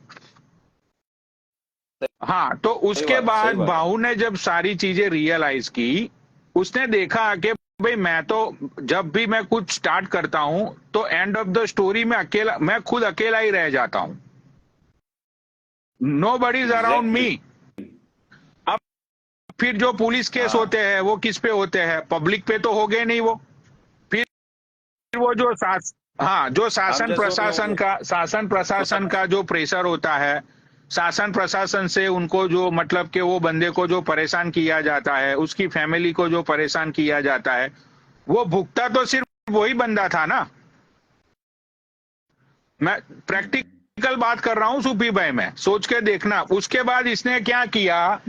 हाँ, तो उसके बाद बाहू ने जब सारी चीजें रियलाइज की, उसने देखा कि भाई मैं तो जब भी मैं कुछ स्टार्ट करता हूं तो एंड ऑफ द स्टोरी में अकेला, मैं खुद अकेला ही रह जाता हूं, nobody is around me. अब फिर जो पुलिस केस होते हैं वो किस पे होते हैं, पब्लिक पे तो हो गए नहीं वो। फिर वो जो जो शासन प्रशासन का जो प्रेशर होता है, शासन प्रशासन से उनको जो मतलब कि वो बंदे को जो परेशान किया जाता है, उसकी फैमिली को जो परेशान किया जाता है, वो भुगता तो सिर्फ वही बंदा था ना। मैं प्रैक्टिकल बात कर रहा हूं सूफी भाई, मैं सोच के देखना। उसके बाद इसने क्या किया,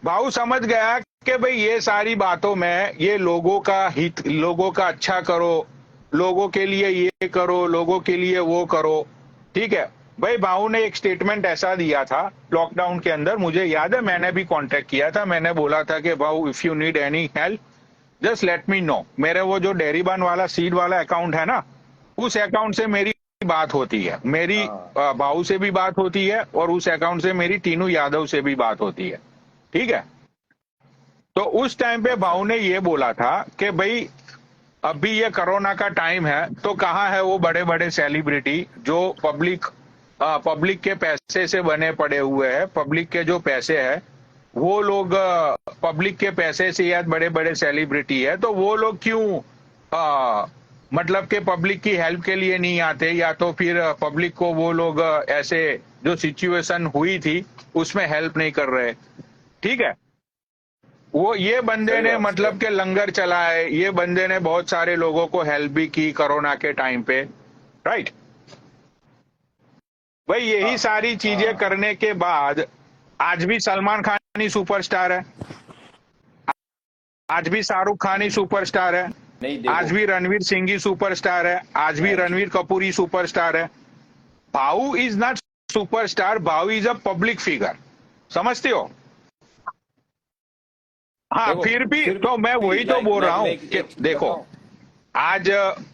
भाऊ समझ गया कि भाई ये सारी बातों में ये लोगों का हित, लोगों का अच्छा करो, लोगों के लिए ये करो, लोगों के लिए वो करो, ठीक है भाई। भाऊ ने एक स्टेटमेंट ऐसा दिया था लॉकडाउन के अंदर, मुझे याद है मैंने भी कांटेक्ट किया था, मैंने बोला था कि भाऊ if you need any help just let me know. मेरे वो जो डेरीबान वाला सीड वाला अकाउंट है ना, उस अकाउंट से मेरी बात होती है, मेरी भाऊ से भी बात होती है, और उस अकाउंट से मेरी टीनू यादव से भी बात होती है, ठीक है। तो उस टाइम पे भाऊ ने ये बोला था कि भाई अभी ये कोरोना का टाइम है, तो कहाँ है वो बड़े बड़े सेलिब्रिटी जो पब्लिक के पैसे से बने पड़े हुए हैं, पब्लिक के जो पैसे है वो लोग पब्लिक के पैसे से या बड़े बड़े सेलिब्रिटी है, तो वो लोग क्यों मतलब के पब्लिक की हेल्प के लिए नहीं आते, या तो फिर पब्लिक को वो लोग ऐसे जो सिचुएशन हुई थी उसमें हेल्प नहीं कर रहे, ठीक है। वो ये बंदे ने मतलब के लंगर चलाए, ये बंदे ने बहुत सारे लोगों को हेल्प भी की कोरोना के टाइम पे, राइट भाई। यही सारी चीजें करने के बाद आज भी सलमान खान ही सुपरस्टार है, आज भी शाहरुख खान ही सुपरस्टार है, आज भी रणवीर सिंह ही सुपरस्टार है, आज भी रणवीर कपूर ही सुपरस्टार है। भाऊ इज नॉट सुपरस्टार, भाऊ इज अ पब्लिक फिगर, समझते हो। हाँ, फिर भी तो मैं वही तो बोल रहा हूँ कि देखो, आज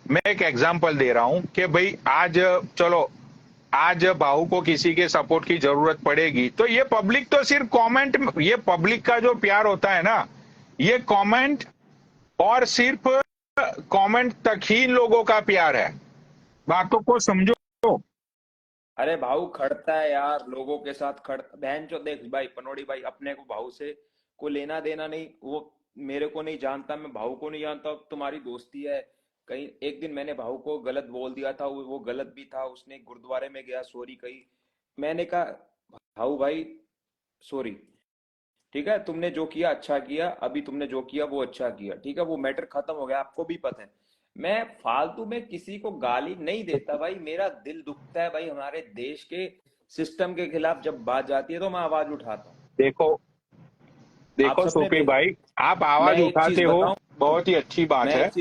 मैं एक एग्जांपल दे रहा हूँ कि भाई आज चलो, आज भाऊ को किसी के सपोर्ट की जरूरत पड़ेगी तो ये पब्लिक तो सिर्फ कमेंट, ये पब्लिक का जो प्यार होता है ना, ये कमेंट और सिर्फ कमेंट तक ही लोगों का प्यार है, बातों को समझो। अरे भाऊ खड़ता है यार लोगों के साथ, बहन चो देख भाई पनोड़ी भाई, अपने को भाऊ से को लेना देना नहीं, वो मेरे को नहीं जानता, मैं भाऊ को नहीं जानता, तुम्हारी दोस्ती है। कहीं एक दिन मैंने भाऊ को गलत बोल दिया था, वो गलत भी था, उसने गुरुद्वारे में गया सॉरी कही, मैंने कहा भाऊ भाई सॉरी, ठीक है, तुमने जो किया अच्छा किया, अभी तुमने जो किया वो अच्छा किया, ठीक है, वो मैटर खत्म हो गया, आपको भी पता है। मैं फालतू में किसी को गाली नहीं देता भाई, मेरा दिल दुखता है भाई, हमारे देश के सिस्टम के खिलाफ जब बात जाती है तो मैं आवाज उठाता हूँ। देखो सूफी भाई, आप आवाज उठाते हो, बहुत ही अच्छी बात है।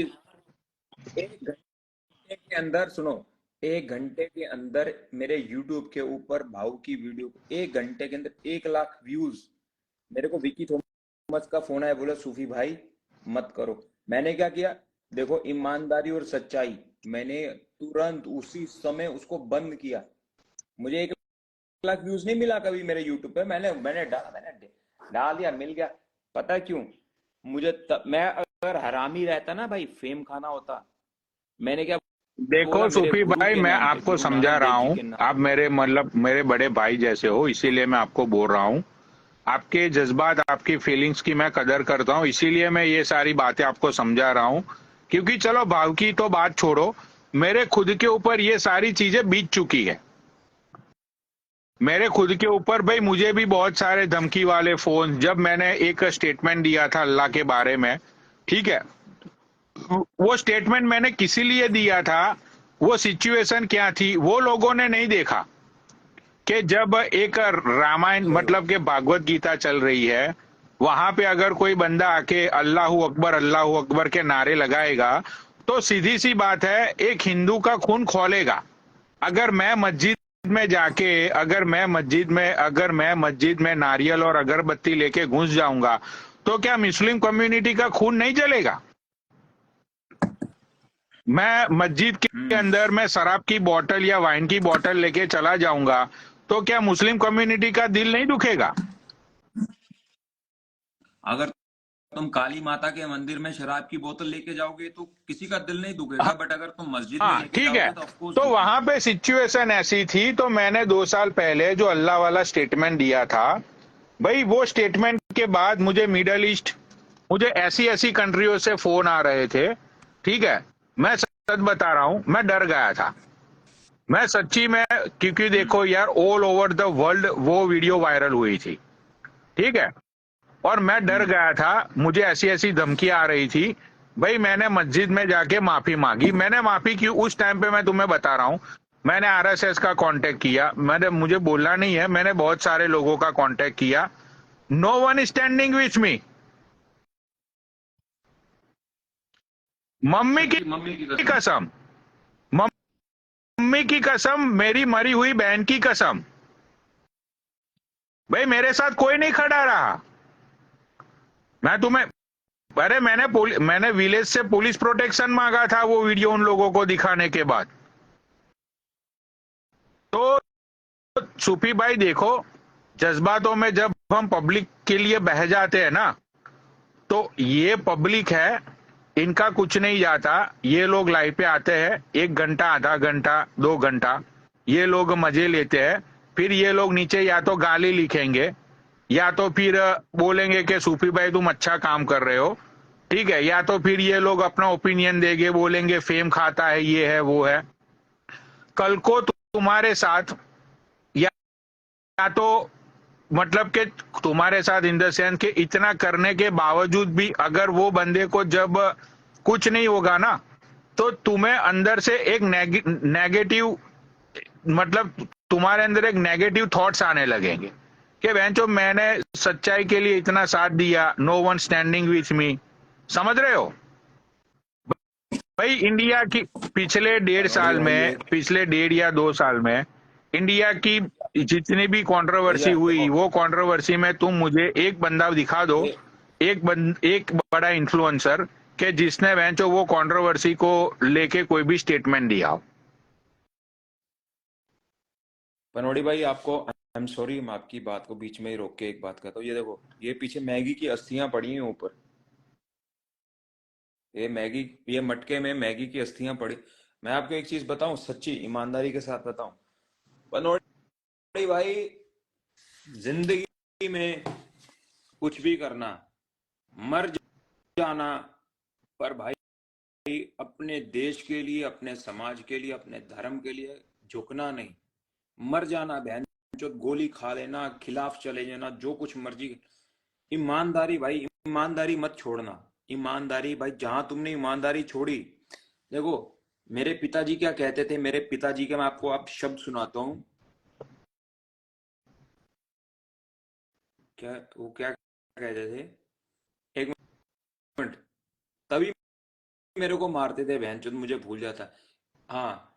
एक घंटे के अंदर सुनो, एक घंटे के अंदर मेरे YouTube के ऊपर भाऊ की वीडियो, एक घंटे के अंदर 1 लाख व्यूज। मेरे को विकी थॉमस का फोन आया, बोला सूफी भाई मत करो। मैंने क्या किया, देखो ईमानदारी और सच्चाई, मैंने तुरंत उसी समय उसको बंद किया। मुझे 1 लाख व्यूज नहीं मिला कभी मेरे यूट्यूब पे, मैंने डाल दिया, मिल गया। पता क्यों मुझे मैं अगर हरामी रहता ना भाई, फेम खाना होता। मैंने क्या देखो सूफी भाई, मैं आपको समझा रहा हूँ, आप मेरे मतलब मेरे बड़े भाई जैसे हो, इसीलिए मैं आपको बोल रहा हूँ, आपके जज्बात, आपकी फीलिंग्स की मैं कदर करता हूँ, इसीलिए मैं ये सारी बातें आपको समझा रहा हूँ। क्योंकि चलो भाव की तो बात छोड़ो, मेरे खुद के ऊपर ये सारी चीजें बीत चुकी है, मेरे खुद के ऊपर भाई। मुझे भी बहुत सारे धमकी वाले फोन, जब मैंने एक स्टेटमेंट दिया था अल्लाह के बारे में, ठीक है, वो स्टेटमेंट मैंने किसी लिए दिया था, वो सिचुएशन क्या थी वो लोगों ने नहीं देखा कि जब एक रामायण मतलब के भागवत गीता चल रही है, वहां पे अगर कोई बंदा आके अल्लाह अकबर के नारे लगाएगा तो सीधी सी बात है एक हिंदू का खून खौलेगा। अगर मैं मस्जिद में जाके अगर मैं मस्जिद में नारियल और अगरबत्ती लेके घुस जाऊंगा तो क्या मुस्लिम कम्युनिटी का खून नहीं जलेगा? मैं मस्जिद के अंदर मैं शराब की बोतल या वाइन की बोतल लेके चला जाऊंगा तो क्या मुस्लिम कम्युनिटी का दिल नहीं दुखेगा? अगर तुम काली माता के मंदिर में शराब की बोतल लेके जाओगे तो किसी का दिल नहीं दुखेगा, बट अगर तुम मस्जिद में हाँ लेके ठीक है। जाओगे तो ऑफकोर्स तो दुखेगा। वहां पे सिचुएशन ऐसी थी तो मैंने 2 साल पहले जो अल्लाह वाला स्टेटमेंट दिया था भाई, वो स्टेटमेंट के बाद मुझे मिडल ईस्ट, मुझे ऐसी ऐसी कंट्रियों से फोन आ रहे थे। ठीक है, मैं सच बता रहा हूं, मैं डर गया था। मैं सच्ची में, क्योंकि देखो यार ऑल ओवर द वर्ल्ड वो वीडियो वायरल हुई थी। ठीक है, और मैं डर गया था, मुझे ऐसी ऐसी धमकी आ रही थी। भाई मैंने मस्जिद में जाके माफी मांगी। मैंने माफी की उस टाइम पे, मैं तुम्हें बता रहा हूं, मैंने आरएसएस का कांटेक्ट किया। मुझे बोलना नहीं है, मैंने बहुत सारे लोगों का कांटेक्ट किया। No one standing with me. Mummy की मम्मी की कसम, मम्मी की कसम, मेरी मरी हुई बहन की कसम, भाई मेरे साथ कोई नहीं खड़ा रहा। मैं तुम्हें, अरे मैंने विलेज से पुलिस प्रोटेक्शन मांगा था वो वीडियो उन लोगों को दिखाने के बाद। तो सूफी भाई देखो, जज्बातों में जब हम पब्लिक के लिए बह जाते हैं ना, तो ये पब्लिक है, इनका कुछ नहीं जाता। ये लोग लाइव पे आते हैं 1 घंटा, आधा घंटा, 2 घंटा, ये लोग मजे लेते हैं। फिर ये लोग नीचे या तो गाली लिखेंगे या तो फिर बोलेंगे कि सूफी भाई तुम अच्छा काम कर रहे हो। ठीक है, या तो फिर ये लोग अपना ओपिनियन देंगे, बोलेंगे फेम खाता है, ये है वो है। कल को तुम्हारे साथ, या तो मतलब कि तुम्हारे साथ इन द सेंस कि इतना करने के बावजूद भी अगर वो बंदे को जब कुछ नहीं होगा ना, तो तुम्हें अंदर से एक नेगेटिव, मतलब तुम्हारे अंदर एक नेगेटिव थॉट्स आने लगेंगे कि बहनचो मैंने सच्चाई के लिए इतना साथ दिया, no one standing with me. समझ रहे हो भाई? इंडिया की पिछले डेढ़ मनोड़ी साल भाई में, एक पिछले 1.5 या 2 साल में इंडिया की जितनी भी कंट्रोवर्सी भैया हुई, देखो, वो कंट्रोवर्सी में तुम मुझे एक बंदा दिखा दो, ये एक बड़ा इन्फ्लुएंसर के जिसने बेंचो वो कंट्रोवर्सी को लेके कोई भी स्टेटमेंट दिया हो। पनोड़ी भाई आपको, आई एम सॉरी, मैं आपकी बात को बीच में ही रोक के एक बात कहता हूँ। ये देखो, ये पीछे मैगी की अस्थियां पड़ी हैं ऊपर, ये मटके में मैगी की अस्थियां पड़ी। मैं आपको एक चीज बताऊं, सच्ची ईमानदारी के साथ बताऊं पनोड़ी भाई, जिंदगी में कुछ भी करना, मर जाना, पर भाई अपने देश के लिए, अपने समाज के लिए, अपने धर्म के लिए झुकना नहीं। मर जाना, बहन जो गोली खा लेना, खिलाफ चले जाना, जो कुछ मर्जी। ईमानदारी भाई, ईमानदारी मत छोड़ना। ईमानदारी भाई, जहां तुमने ईमानदारी छोड़ी, देखो मेरे पिताजी क्या कहते थे, मेरे पिताजी के मैं आपको आप शब्द सुनाता हूँ। वो क्या कहते थे, एक मिनट, तभी मेरे को मारते थे बहन चोद, मुझे भूल जाता। हाँ,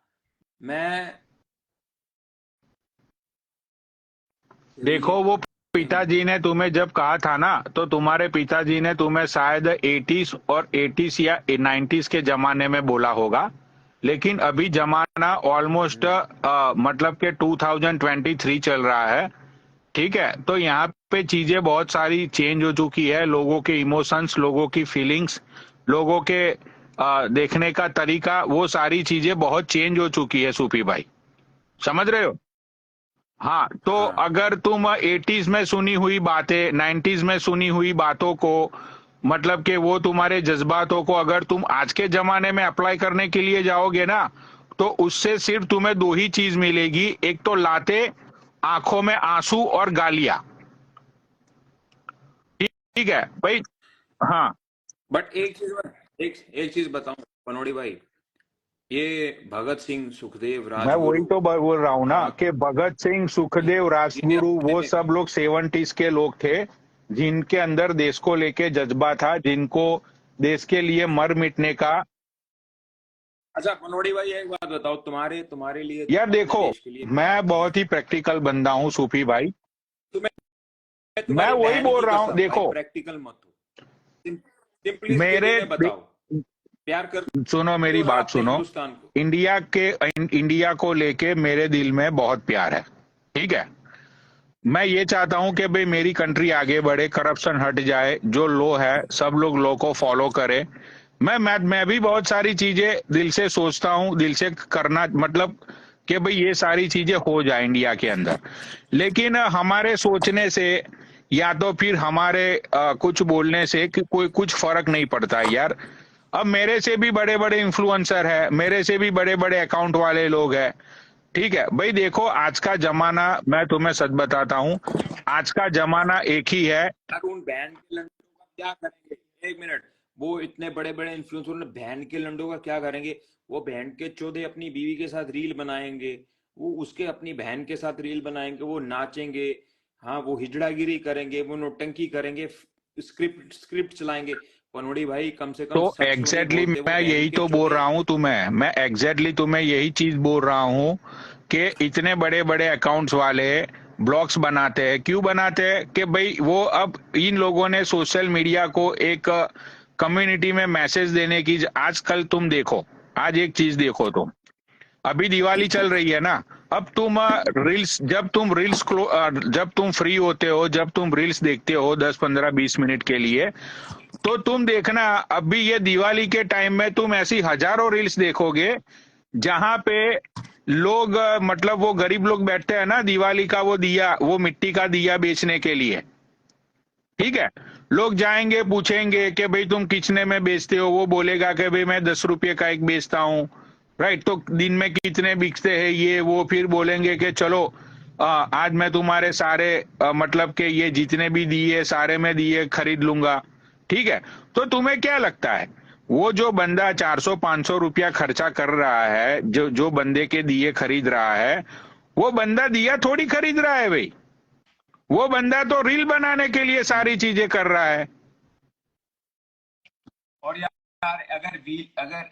मैं देखो वो पिताजी ने तुम्हें जब कहा था ना, तो तुम्हारे पिताजी ने तुम्हें शायद 80s और 80s या 90s के जमाने में बोला होगा, लेकिन अभी जमाना ऑलमोस्ट मतलब के 2023 चल रहा है। ठीक है, तो यहाँ पे चीजें बहुत सारी चेंज हो चुकी है। लोगों के इमोशंस, लोगों की फीलिंग्स, लोगों के देखने का तरीका, वो सारी चीजें बहुत चेंज हो चुकी है सूफी भाई। समझ रहे हो? हाँ, तो हाँ, अगर तुम 80s में सुनी हुई बातें, 90s में सुनी हुई बातों को, मतलब कि वो तुम्हारे जज्बातों को अगर तुम आज के जमाने में अप्लाई करने के लिए जाओगे ना, तो उससे सिर्फ तुम्हें 2 ही चीज मिलेगी। एक तो लाते, आंखों में आंसू और गालियां। ठीक है भाई? हाँ बट एक चीज एक चीज बताऊं पनोड़ी भाई, ये भगत सिंह, सुखदेव, मैं वही राजगुरु, तो बोल रहा हूँ ना हाँ, कि भगत सिंह, सुखदेव, जिन्हें राजगुरु, अपने वो सब लोग 70s के लोग थे, जिनके अंदर देश को लेके जज्बा था, जिनको देश के लिए मर मिटने का। अच्छा पनोड़ी भाई एक बात बताओ, तुम्हारे तुम्हारे लिए तुम यार अपने देखो, देश के लिए क्या मैं किए? बहुत ही प्रैक्टिकल बंदा हूँ सूफी भाई। मैं मैं तुम्हारी वही बहन बोल की रहा हूँ, कसम भाई, देखो प्रैक्टिकल मत हो। सिंपली सी मेरे, तुम्हें बताओ, प्यार सुनो करते मेरी हो ना बात अपने सुनो। हिंदुस्तान को? इंडिया को लेके मेरे दिल में बहुत प्यार है, ठीक है। मैं ये चाहता हूं कि भाई मेरी कंट्री आगे बढ़े, करप्शन हट जाए, जो लो है सब लोग लो को फॉलो करे। मैं भी बहुत सारी चीजें दिल से सोचता हूं, दिल से करना, मतलब कि भाई ये सारी चीजें हो जाए इंडिया के अंदर। लेकिन हमारे सोचने से या तो फिर हमारे कुछ बोलने से कि कोई कुछ फर्क नहीं पड़ता है यार। अब मेरे से भी बड़े बड़े इन्फ्लुएंसर है, मेरे से भी बड़े बड़े अकाउंट वाले लोग हैं, ठीक है भाई। देखो आज का जमाना, मैं तुम्हें सच बताता हूं, आज का जमाना एक ही है। यार उन बहन के लंडों का क्या करेंगे? एक मिनट, वो इतने बड़े बड़े इन्फ्लुएंसर ने बहन के लंडों का क्या करेंगे? वो बहन के चौधे अपनी बीवी के साथ रील बनाएंगे, वो उसके अपनी बहन के साथ रील बनाएंगे, वो नाचेंगे, हाँ वो हिजड़ागिरी करेंगे, वो नौटंकी करेंगे, स्क्रिप्ट स्क्रिप्ट चलाएंगे। पनोड़ी भाई कम से कम तो सच तो नहीं एग्जैक्टली बोलते वो मैं बहन यही के तो बोल चौधे। रहा हूं तुम्हें, मैं एग्जैक्टली तुम्हें यही चीज बोल रहा हूं कि इतने बड़े बड़े अकाउंट्स वाले ब्लॉग्स बनाते हैं, क्यों बनाते हैं? कि भाई वो अब इन लोगों ने सोशल मीडिया को एक कम्युनिटी में मैसेज देने की, आजकल तुम देखो, आज एक चीज देखो तुम, अभी दिवाली चल रही है ना, अब तुम रील्स, जब तुम फ्री होते हो, जब तुम रील्स देखते हो 10 15 20 मिनट के लिए, तो तुम देखना अभी ये दिवाली के टाइम में तुम ऐसी हजारों रील्स देखोगे जहां पे लोग मतलब वो गरीब लोग बैठते हैं ना, दिवाली का वो दिया, वो मिट्टी का दिया बेचने के लिए, ठीक है। लोग जाएंगे, पूछेंगे कि भाई तुम कितने में बेचते हो, वो बोलेगा कि भाई मैं 10 रुपये का एक बेचता हूँ, राइट। तो दिन में कितने बिकते हैं ये वो, फिर बोलेंगे कि चलो आज मैं तुम्हारे सारे मतलब कि ये जितने भी दिए सारे में दिए खरीद लूंगा, ठीक है। तो तुम्हें क्या लगता है, वो जो बंदा 400 500 रुपया खर्चा कर रहा है, जो जो बंदे के दिए खरीद रहा है, वो बंदा दिया थोड़ी खरीद रहा है भाई, वो बंदा तो रील बनाने के लिए सारी चीजें कर रहा है। और यार अगर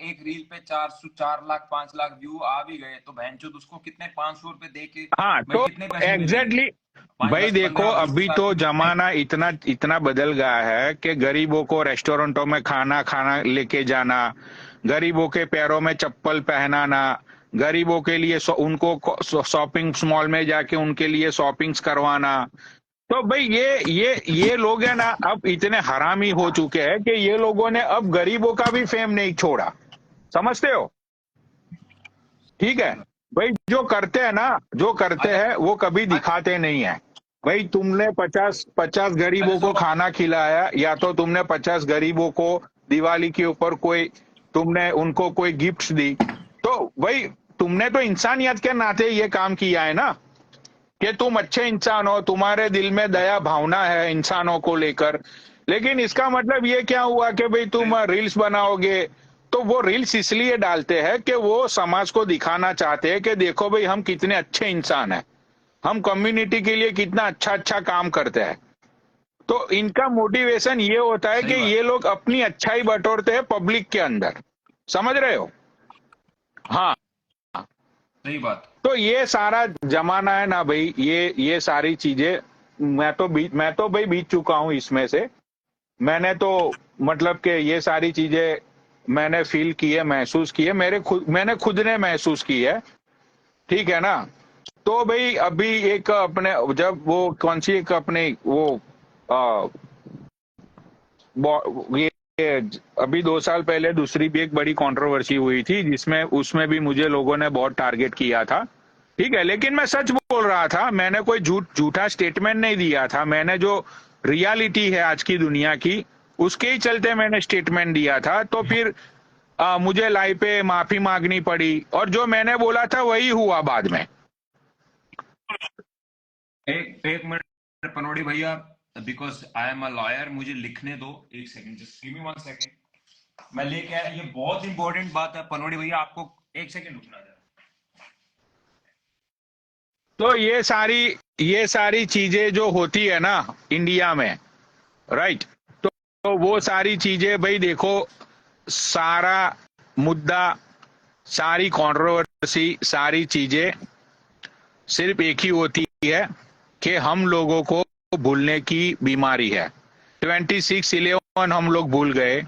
एक रील पे 4 लाख 5 लाख व्यू आ भी गए तो बहनचोद उसको कितने 500 रुपए दे के हाँ भाई तो कितने पैसे मिलेंगे? एग्जैक्टली पाँच भाई दस देखो, पंद्रह बीस अभी हजार तो के कितने? जमाना इतना इतना बदल गया है कि गरीबों को रेस्टोरेंटों में खाना खाना लेके जाना, गरीबों के पैरों में चप्पल पहनाना, गरीबों के लिए उनको शॉपिंग मॉल में जाके उनके लिए शॉपिंग्स करवाना। तो भाई ये लोग है ना, अब इतने हरामी हो चुके हैं कि ये लोगों ने अब गरीबों का भी फेम नहीं छोड़ा, समझते हो? ठीक है भाई, जो करते हैं ना, जो करते अच्छा हैं वो कभी दिखाते नहीं है। भाई तुमने 50 अच्छा गरीबों को सुनो, खाना खिलाया, या तो तुमने 50 गरीबों को दिवाली के ऊपर कोई, तुमने उनको कोई गिफ्ट्स दी, तो भाई तुमने तो इंसानियत के नाते ये काम किया है ना, कि तुम अच्छे इंसान हो, तुम्हारे दिल में दया भावना है इंसानों को लेकर। लेकिन इसका मतलब ये क्या हुआ कि भाई तुम रील्स बनाओगे, तो वो रील्स इसलिए डालते हैं कि वो समाज को दिखाना चाहते हैं कि देखो भाई हम कितने अच्छे इंसान हैं, हम कम्युनिटी के लिए कितना अच्छा अच्छा काम करते हैं। तो इनका मोटिवेशन ये होता है कि सही बात, ये लोग अपनी अच्छाई बटोरते हैं पब्लिक के अंदर, समझ रहे हो? हाँ। सही बात। तो ये सारा जमाना है ना भाई, ये सारी चीजें मैं तो भाई बीत चुका हूं इसमें से। मैंने तो मतलब कि ये सारी चीजें मैंने फील की है, महसूस की है, मैंने खुद ने महसूस की है, ठीक है ना। तो भाई अभी एक अपने, जब वो कौन सी एक अपने वो आ, ये अभी 2 साल पहले दूसरी भी एक बड़ी कंट्रोवर्सी हुई थी, जिसमें उसमें भी मुझे लोगों ने बहुत टारगेट किया था, ठीक है। लेकिन मैं सच बोल रहा था, मैंने कोई झूठा स्टेटमेंट नहीं दिया था, मैंने जो रियलिटी है आज की दुनिया की उसके ही चलते मैंने स्टेटमेंट दिया था। तो फिर मुझे लाइव पे माफी मांगनी पड़ी, और जो मैंने बोला था वही हुआ बाद में। एक एक मिनट पनोड़ी भैया, because I am a lawyer, मुझे लिखने दो एक second, just give me 1 second. मैं लेके आया, ये बहुत इंपॉर्टेंट बात है पनोड़ी भैया, आपको एक सेकंड रुकना जरा। तो ये सारी चीजें जो होती है ना इंडिया में, राइट, तो वो सारी चीजें भाई देखो, सारा मुद्दा, सारी कंट्रोवर्सी, सारी चीजें सिर्फ एक ही होती है कि हम लोगों को भूलने की बीमारी है। 26/11 हम लोग भूल गए,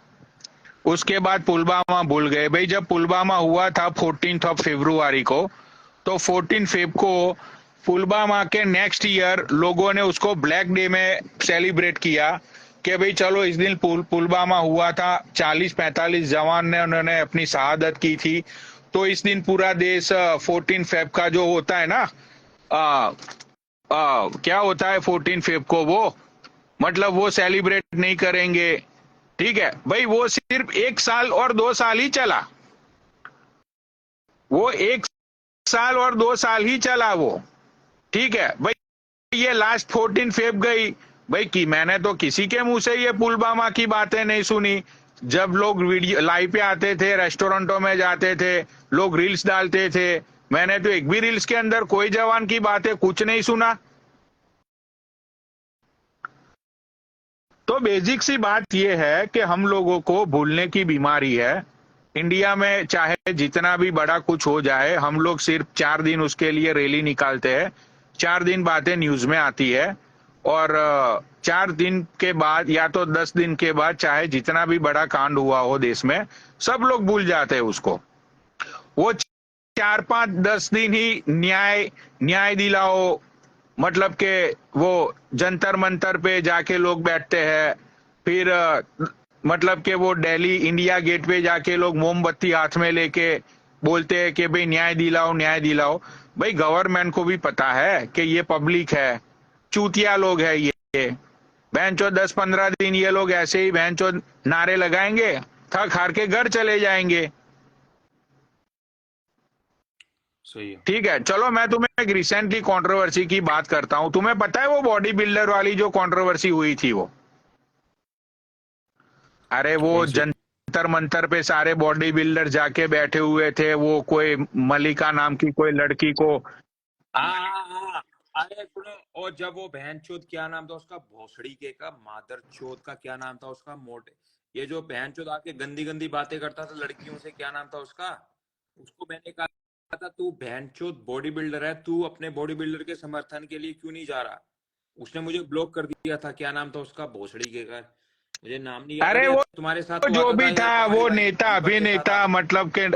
उसके बाद पुलवामा भूल गए। भाई जब पुलवामा हुआ था 14 फरवरी को, तो 14 को पुलवामा के नेक्स्ट ईयर लोगों ने उसको ब्लैक डे में सेलिब्रेट किया कि भाई चलो इस दिन पुलवामा हुआ था, 40-45 जवान ने उन्होंने अपनी शहादत की थी, तो इस दिन पूरा देश 14 का जो होता है ना, आ, क्या होता है 14 को, वो मतलब वो सेलिब्रेट नहीं करेंगे। ठीक है भाई, वो सिर्फ 1 साल और 2 साल ही चला, वो 1 साल और 2 साल ही चला वो। ठीक है भाई, ये लास्ट 14 गई भाई की, मैंने तो किसी के मुंह से ये पुलवामा की बातें नहीं सुनी। जब लोग वीडियो लाइव पे आते थे, रेस्टोरेंटों में जाते थे, लोग रील्स डालते थे, मैंने तो एक भी रील्स के अंदर कोई जवान की बातें कुछ नहीं सुना। तो बेसिक सी बात यह है कि हम लोगों को भूलने की बीमारी है। इंडिया में चाहे जितना भी बड़ा कुछ हो जाए, हम लोग सिर्फ 4 दिन उसके लिए रैली निकालते हैं, 4 दिन बातें न्यूज में आती है, और 4 दिन के बाद या तो 10 दिन के बाद चाहे जितना भी बड़ा कांड हुआ हो देश में, सब लोग भूल जाते हैं उसको। वो 4-5-10 दिन ही न्याय दिलाओ, मतलब के वो जंतर मंतर पे जाके लोग बैठते हैं, फिर मतलब के वो दिल्ली इंडिया गेट पे जाके लोग मोमबत्ती हाथ में लेके बोलते हैं कि भाई न्याय दिलाओ, न्याय दिलाओ। भाई गवर्नमेंट को भी पता है कि ये पब्लिक है, चूतिया लोग है ये, बहनचोद 10-15 दिन ये लोग ऐसे ही बहनचोद नारे लगाएंगे, थक हार के घर चले जाएंगे। सही है। ठीक है, चलो मैं तुम्हें एक रिसेंटली कंट्रोवर्सी की बात करता हूं। तुम्हें पता है वो बॉडी बिल्डर वाली जो कंट्रोवर्सी हुई थी वो, अरे वो कौन सी? जंतर मंतर पे सारे बॉडी बिल्डर जाके बैठे हुए थे, वो कोई मलिका नाम की कोई लड़की को, हाँ, अरे सुनो, और जब वो बहनचोद क्या नाम था उसका, भोसड़ी के का मादर चोद का क्या नाम था उसका, मोटे, ये जो बहनचोद आके गंदी गंदी बातें करता था लड़कियों से, क्या नाम था उसका, उसको मैंने कहा था तू बहनचोद बॉडी बिल्डर है, तू अपने बॉडी बिल्डर के समर्थन के लिए क्यों नहीं जा रहा। उसने मुझे ब्लॉक कर दिया था, क्या नाम था उसका, भोसड़ी के का, मुझे नाम नहीं याद अरे है। वो तुम्हारे साथ हुआ जो था भी या था, तुम्हारी वो वाली नेता दीपक के साथ अभिनेता, आया। मतलब के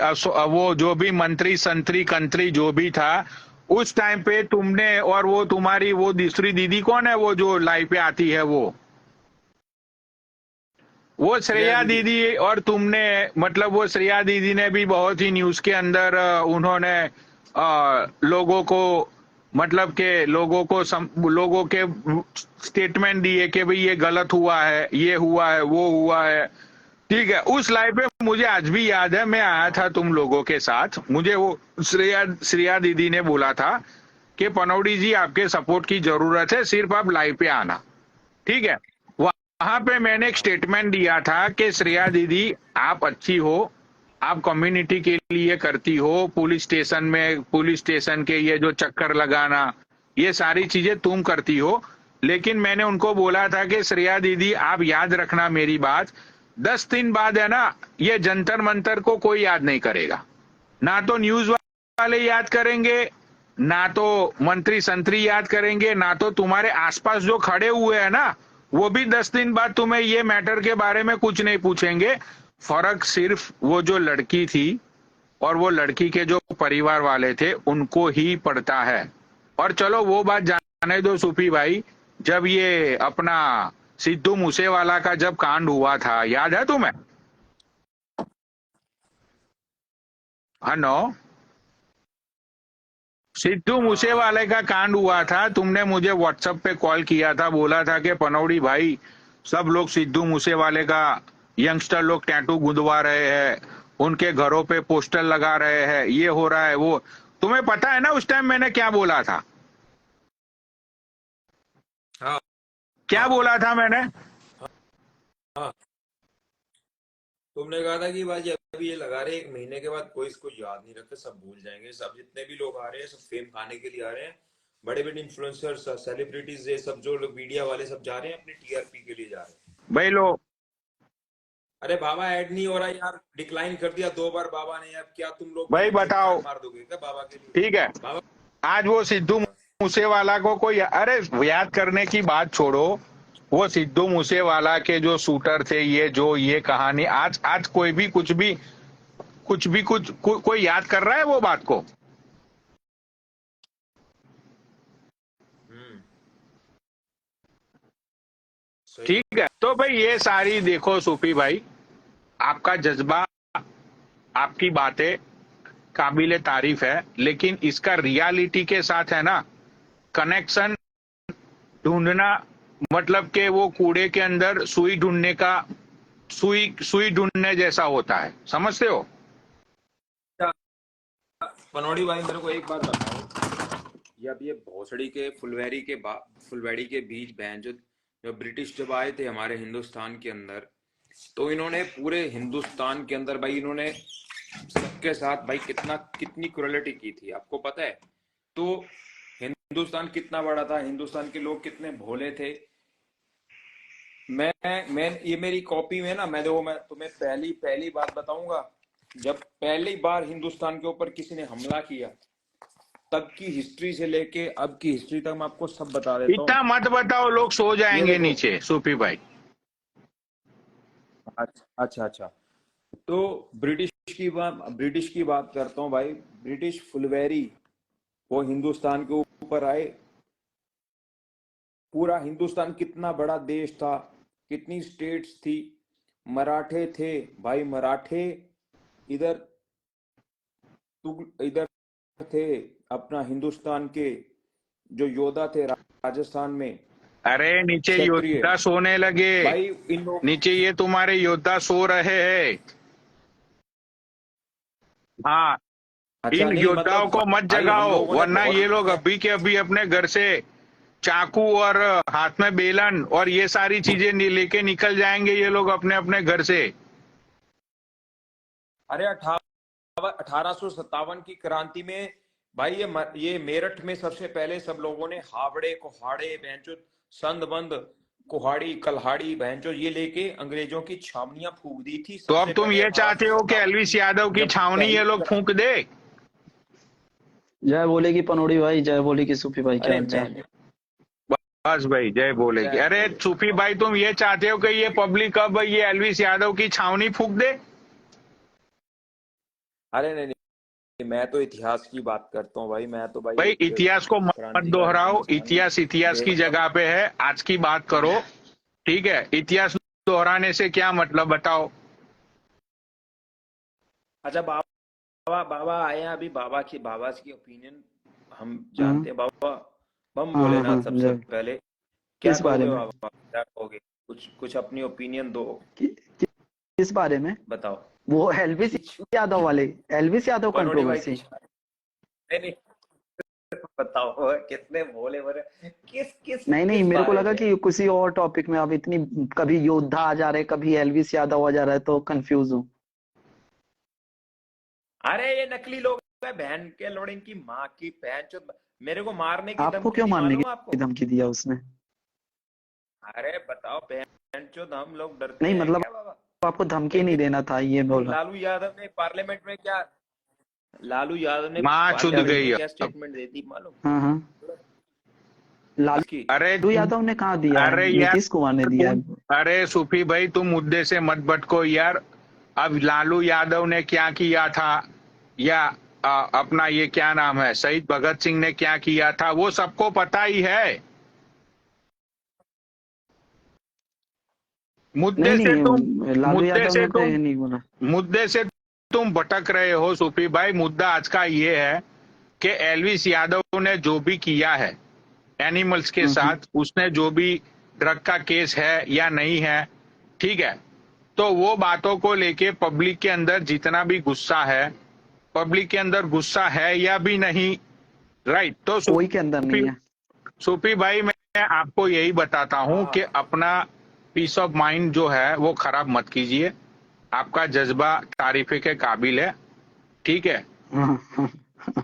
वो जो भी मंत्री संतरी कंत्री जो भी था उस टाइम पे, तुमने और वो तुम्हारी वो दूसरी दीदी कौन है, वो जो लाइव पे आती है, वो श्रेया श्रेया दीदी। दीदी, और तुमने, मतलब वो श्रेया दीदी ने भी बहुत ही न्यूज के अंदर उन्होंने लोगों को, मतलब के लोगों के स्टेटमेंट दिए कि भाई ये गलत हुआ है, ये हुआ है, वो हुआ है। ठीक है, उस लाइव पे मुझे आज भी याद है, मैं आया था तुम लोगों के साथ, मुझे वो श्रेया दीदी ने बोला था कि पनौड़ी जी आपके सपोर्ट की जरूरत है, सिर्फ आप लाइव पे आना। ठीक है, वहां पे मैंने एक स्टेटमेंट दिया था कि श्रेया दीदी आप अच्छी हो, आप कम्युनिटी के लिए करती हो, पुलिस स्टेशन के ये जो चक्कर लगाना, ये सारी चीजें तुम करती हो। लेकिन मैंने उनको बोला था कि श्रेया दीदी आप याद रखना मेरी बात, 10 दिन बाद है ना, ये जंतर मंतर को कोई याद नहीं करेगा, ना तो न्यूज वाले याद करेंगे, ना तो मंत्री संतरी याद करेंगे, ना तो तुम्हारे आसपास जो खड़े हुए हैं ना, वो भी 10 दिन बाद तुम्हें ये मैटर के बारे में कुछ नहीं पूछेंगे। फर्क सिर्फ वो जो लड़की थी और वो लड़की के जो परिवार वाले थे उनको ही पड़ता है। और चलो वो बात जाने दो सूफी भाई, जब ये अपना सिद्धू मूसेवाला का जब कांड हुआ था, याद है तुम्हें? हाँ, सिद्धू मूसेवाले का कांड हुआ था, तुमने मुझे व्हाट्सएप पे कॉल किया था, बोला था कि पनौड़ी भाई सब लोग सिद्धू मूसेवाले का, यंगस्टर लोग टैटू गुंदवा रहे हैं, उनके घरों पे पोस्टर लगा रहे हैं, ये हो रहा है वो। तुम्हें पता है ना उस टाइम मैंने क्या बोला था? हाँ क्या हाँ बोला था मैंने? हाँ तुमने कहा था कि भाई अभी ये लगा रहे हैं, 1 महीने के बाद कोई इसको याद नहीं रखता, सब भूल जाएंगे। सब जितने भी लोग आ रहे हैं सब फेम खाने के लिए आ रहे हैं। बड़े बड़े इन्फ्लुएंसर्स, सेलिब्रिटीज, ये सब जो लोग मीडिया वाले सब जा रहे हैं अपने टीआरपी के लिए जा रहे हैं। भाई लो, अरे बाबा ऐड नहीं हो रहा यार, डिक्लाइन कर दिया 2 बार बाबा ने। अब क्या तुम लोग भाई बताओ, मार दोगे क्या बाबा के लिए? ठीक है। बाबा आज वो सिद्धू मूसेवाला को कोई, अरे याद करने की बात छोड़ो, वो सिद्धू मूसेवाला के जो शूटर थे, ये कहानी आज आज कोई भी कोई याद कर रहा है वो बात को? सही। ठीक है, तो भाई ये सारी देखो सूफी भाई, आपका जज्बा, आपकी बातें काबिले तारीफ है, लेकिन इसका रियलिटी के साथ है ना कनेक्शन ढूंढना, मतलब कि वो कूड़े के अंदर सुई ढूंढने का, सुई ढूंढने जैसा होता है, समझते हो? पनौड़ी भाई मेरे को एक बात बताओ, ये भोसड़ी के फुलवाड़ी के बीच बहन जो ब्रिटिश जब आए थे हमारे हिंदुस्तान के अंदर, तो इन्होंने पूरे हिंदुस्तान के अंदर भाई इन्होंने सबके साथ भाई कितनी क्रूरलिटी की थी, आपको पता है? तो हिंदुस्तान कितना बड़ा था, हिंदुस्तान के लोग कितने भोले थे। मैं ये मेरी कॉपी में ना, मैं तुम्हें पहली बात बताऊंगा, जब पहली बार हिंदुस्तान के ऊपर किसी ने हमला किया, तब की हिस्ट्री से लेके अब की हिस्ट्री तक मैं आपको सब बता देता हूँ। इतना मत बताओ, लोग सो जाएंगे नीचे सूफी भाई। अच्छा। तो ब्रिटिश की बात करता हूँ भाई। ब्रिटिश फुलवेरी वो हिंदुस्तान के ऊपर आए। पूरा हिंदुस्तान कितना बड़ा देश था, कितनी स्टेट्स थी, मराठे थे भाई, मराठे इधर इधर थे, अपना हिंदुस्तान के जो योद्धा थे राजस्थान में। अरे नीचे क्षत्रिय योद्धा सोने लगे भाई, इन लोग नीचे ये तुम्हारे योद्धा सो रहे हैं। हाँ, अच्छा इन नहीं, योद्धाओं मतलब को मत भाई हम जगाओ, लोगों ने वरना बहुत ये लोग अभी के अभी अपने घर से चाकू और हाथ में बेलन और ये सारी चीजें लेके निकल जाएंगे ये लोग अपने अपने घर से। अरे 1857 की क्रांति में भाई ये मेरठ में सबसे पहले सब लोगों ने हावड़े कुहाड़े बहनचोद संदबंद कुहाड़ी कल्हाड़ी बहनचोद ये लेके अंग्रेजों की छावनियां फूंक दी थी। तो सबसे अब तुम पहले ये चाहते हो कि 1857 एलविस यादव की जब छावनी ये लोग फूंक दे? जय बोले की पनौड़ी भाई, जय बोले की सूफी भाई, क्या अरे हाल चाल? बस भाई जय बोलेगी। अरे सूफी भाई, तुम ये चाहते हो कि ये पब्लिक अब ये एलविस यादव की छावनी फूंक दे? अरे नहीं, मैं तो इतिहास की बात करता हूँ भाई। मैं तो भाई इतिहास को मत दोहराओ, इतिहास की जगह पे है, आज की बात करो, ठीक है? इतिहास दोहराने से क्या मतलब बताओ? अच्छा बाबा आए हैं अभी, बाबा की ओपिनियन हम जानते हैं। बाबा बम बोले ना सबसे पहले, क्या किस बारे कहोगे में? बाबा, क्या कहोगे? कुछ अपनी ओपिनियन दो, किस बारे में? बताओ। वो एलविस यादव वाले, एलविस यादव पनौड़ी भाई कंट्रोवर्सी। नहीं बताओ, कितने भोले भरे, किस नहीं, मेरे को लगा कि किसी और टॉपिक में, अब इतनी कभी योद्धा आ जा रहे, कभी एलविस यादव आ जा रहा है, तो कंफ्यूज हूँ। अरे ये नकली लोग है, बहन के लोड़े की माँ की बहन, मेरे को मारने की आपको धमकी क्यों दी, मारने मालूम आपको? की धमकी दिया उसने? अरे बताओ बहन चोद, हम लोग डरते नहीं हैं मतलब क्या बाबा? आपको धमकी नहीं देना था, ये बोला। लालू यादव ने पार्लियामेंट में क्या माँ चुद गई क्या अब। स्टेटमेंट दी थी मालूम? हाँ। इसकी अरे यादव ने कहा दिया है? अरे यार, नीतीश कुमार ने दिया है। अरे सूफी भाई, तुम मुद्दे से मत भटको यार। अब लालू यादव ने क्या किया था, या अपना ये क्या नाम है, शहीद भगत सिंह ने क्या किया था, वो सबको पता ही है। मुद्दे से तुम भटक रहे हो सूफी भाई। मुद्दा आज का ये है कि एलविस यादव ने जो भी किया है एनिमल्स के साथ, उसने जो भी ड्रग का केस है या नहीं है, ठीक है, तो वो बातों को लेके पब्लिक के अंदर जितना भी गुस्सा है, पब्लिक के अंदर गुस्सा है या भी नहीं, राइट? तो कोई के अंदर नहीं है। सूफी भाई, मैं आपको यही बताता हूं कि अपना पीस ऑफ माइंड जो है वो खराब मत कीजिए, आपका जज्बा तारीफे के काबिल है, ठीक है।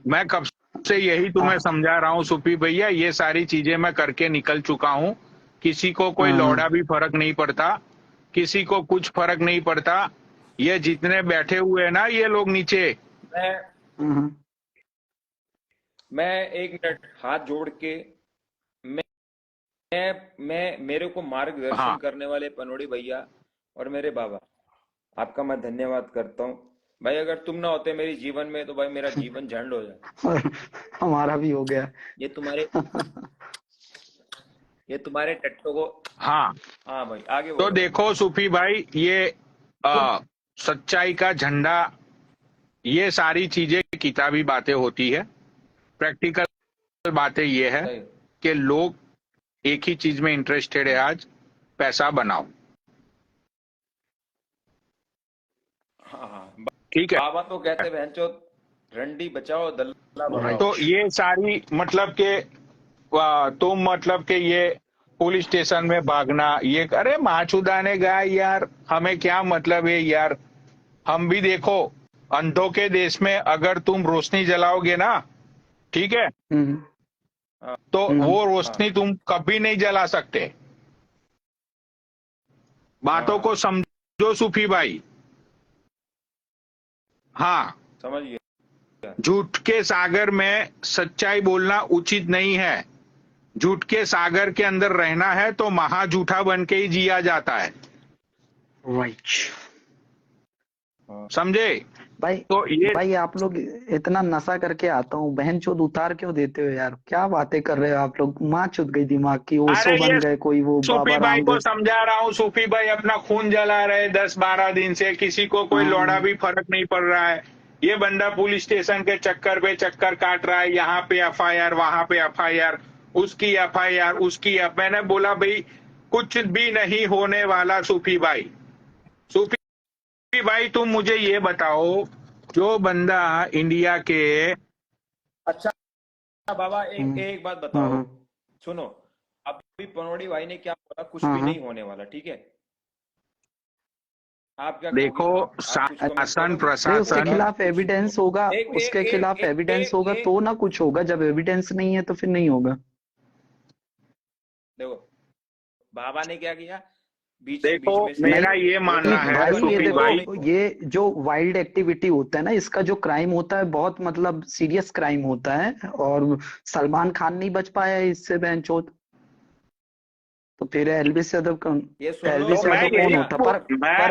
मैं कब से यही तुम्हें समझा रहा हूँ सूफी भैया, ये सारी चीजें मैं करके निकल चुका हूँ। किसी को कोई लौड़ा भी फर्क नहीं पड़ता, किसी को कुछ फर्क नहीं पड़ता। ये जितने बैठे हुए हैं ना ये लोग नीचे, मैं मैं एक मिनट हाथ जोड़ के मैं मेरे को मार्गदर्शन हाँ करने वाले पनोड़ी भैया और मेरे बाबा, आपका मैं धन्यवाद करता हूँ भाई। अगर तुम ना होते मेरे जीवन में तो भाई मेरा जीवन झंड हो जाए। और हमारा भी हो गया। ये तुम्हारे टट्टों को। हाँ। हाँ भाई आगे तो बोलो। देखो सूफी भाई, ये सच्चाई का झंडा, ये सारी चीजें किताबी बातें होती है। प्रैक्टिकल बातें ये है सही। कि लोग एक ही चीज में इंटरेस्टेड है, आज पैसा बनाओ, हाँ हाँ, ठीक है। बाबा तो कहते बहनचो रंडी बचाओ दल्ला बढ़ाओ। तो ये सारी मतलब के तुम मतलब के ये पुलिस स्टेशन में भागना, ये अरे माचुदाने गाय यार, हमें क्या मतलब है यार। हम भी देखो, अंधों के देश में अगर तुम रोशनी जलाओगे ना, ठीक है, तो वो रोशनी तुम कभी नहीं जला सकते। बातों को समझो सूफी भाई। हाँ, समझ गया। झूठ के सागर में सच्चाई बोलना उचित नहीं है। झूठ के सागर के अंदर रहना है तो महा झूठा बन के ही जिया जाता है, राइट। समझे भाई तो ये भाई आप लोग इतना नशा करके आता हूँ, बहन चोद उतार क्यों देते हो यार? क्या बातें कर रहे हो आप लोग? माँ चुद गई दिमाग की, ओशो अरे बन ये गए कोई, वो सूफी बाबा भाई को रामदेव। समझा रहा हूँ। सूफी भाई अपना खून जला रहे 10-12 दिन से, किसी को कोई लौड़ा भी फर्क नहीं पड़ रहा है। ये बंदा पुलिस स्टेशन के चक्कर पे चक्कर काट रहा है, यहाँ पे एफआईआर, वहां पे एफआईआर, उसकी एफआईआर, उसकी मैंने बोला भाई कुछ भी नहीं होने वाला सूफी भाई। सूफी भाई तुम मुझे ये बताओ, जो बंदा इंडिया के अच्छा बाबा एक बात बताओ, सुनो। अभी पनोड़ी भाई ने क्या बोला, कुछ भी नहीं होने वाला, ठीक है। आप क्या देखो, कहोगे? आप कुछ कमेंट शासन करोगे? अरे उसके प्रशासन, खिलाफ एविडेंस होगा, एक उसके एक खिलाफ एक एविडेंस एक होगा एक तो ना कुछ होगा। जब एविडेंस नहीं है तो फिर नहीं होगा। देखो बाबा ने क्या किया, बीच देखो बीच में से मेरा नहीं ये मानना है भाई, ये सूफी देखो, भाई, ये जो वाइल्ड एक्टिविटी होता है ना, इसका जो क्राइम होता है बहुत मतलब सीरियस क्राइम होता है। और सलमान खान नहीं बच पाया इससे बहनचोद, तो फिर एलविस यादव कौन? ये सुन लो एलविस तो मैं यादव कौन यही होता? पर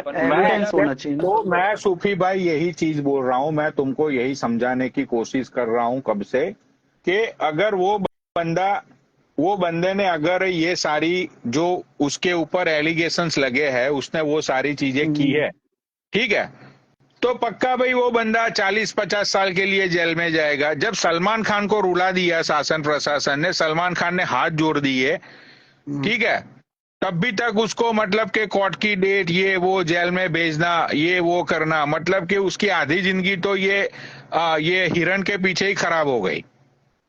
पनोड़ी एविडेंस भैया, होना चाहिए ना। तो मैं सूफी भाई यही चीज बोल रहा हूं, मैं तुमको यही समझाने की कोशिश कर रहा हूं कब से, कि अगर वो बंदे ने अगर ये सारी जो उसके ऊपर एलिगेशंस लगे हैं, उसने वो सारी चीजें की है, ठीक है, तो पक्का भाई वो बंदा 40-50 साल के लिए जेल में जाएगा। जब सलमान खान को रुला दिया शासन प्रशासन ने, सलमान खान ने हाथ जोड़ दिए, ठीक है, तब भी तक उसको मतलब के कोर्ट की डेट, ये वो, जेल में भेजना, ये वो करना, मतलब कि उसकी आधी जिंदगी तो ये हिरण के पीछे ही खराब हो गई।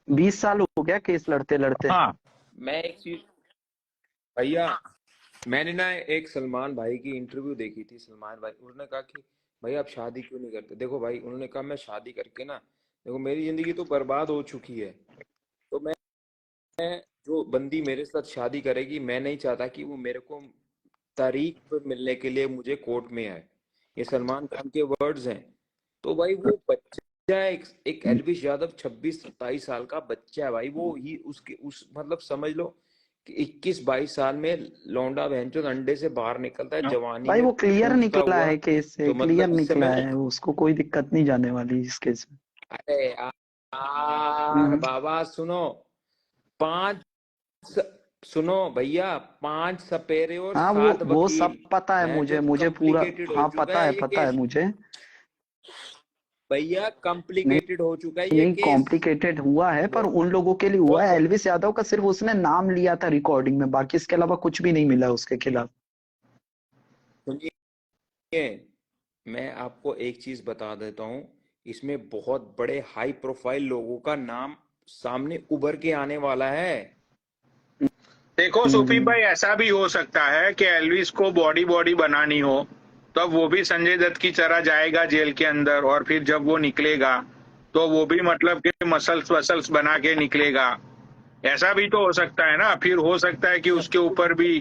20 साल हो गया केस लड़ते लड़ते। हाँ, मैं एक चीज भैया, मैंने ना एक सलमान भाई की इंटरव्यू देखी थी। सलमान भाई, उन्होंने कहा कि भाई आप शादी क्यों नहीं करते? देखो भाई, उन्होंने कहा मैं शादी करके ना, देखो मेरी जिंदगी तो बर्बाद हो चुकी है, तो मैं जो बंदी मेरे साथ शादी करेगी, मैं नहीं चाहता कि वो मेरे को तारीख पर मिलने के लिए मुझे कोर्ट में आए। ये सलमान खान के वर्ड्स हैं। तो भाई वो बच्चा है, एक एल्विश यादव 26-27 साल का बच्चा है भाई। वो ही उसके उस मतलब समझ लो कि 21-22 साल में लौंडा बहनचोद अंडे से बाहर निकलता है, जवानी भाई में वो क्लियर फूटता निकला हुआ। है केस से, तो क्लियर मतलब इस निकला समय, है, उसको कोई दिक्कत नहीं जाने वाली इस केस में। अरे यार बाबा सुनो, 5 सुनो भैया, 5 सपेरे और हाँ 7 वो वकील। सब पता है मुझे, बहनचोद मुझे पूरा, कॉम्प्लिकेटेड हो हाँ चुका है ये पता है केस मुझे। भैया, नहीं कॉम्प्लिकेटेड हो चुका है ये नहीं, केस। कॉम्प्लिकेटेड हुआ है पर उन लोगों के लिए हुआ है। बहुत एल्विस यादव का सिर्फ उसने नाम लिया था रिकॉर्डिंग में, बाकी इसके अलावा कुछ भी नहीं मिला उसके खिलाफ। सुनिए, मैं आपको एक चीज बता देता हूँ, इसमें बहुत बड़े हाई प्रोफाइल लोगों का नाम सामने उभर के आने वाला है। देखो सूफी भाई, ऐसा भी हो सकता है कि एल्विस को बॉडी बनानी हो, तो वो भी संजय दत्त की तरह जाएगा जेल के अंदर, और फिर जब वो निकलेगा तो वो भी मतलब कि मसल्स वसल्स बना के निकलेगा। ऐसा भी तो हो सकता है ना। फिर हो सकता है कि उसके ऊपर भी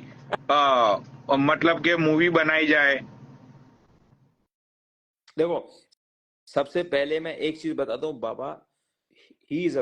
मतलब कि मूवी बनाई जाए। देखो, सबसे पहले मैं एक चीज बताता हूँ बाबा, ही इज अ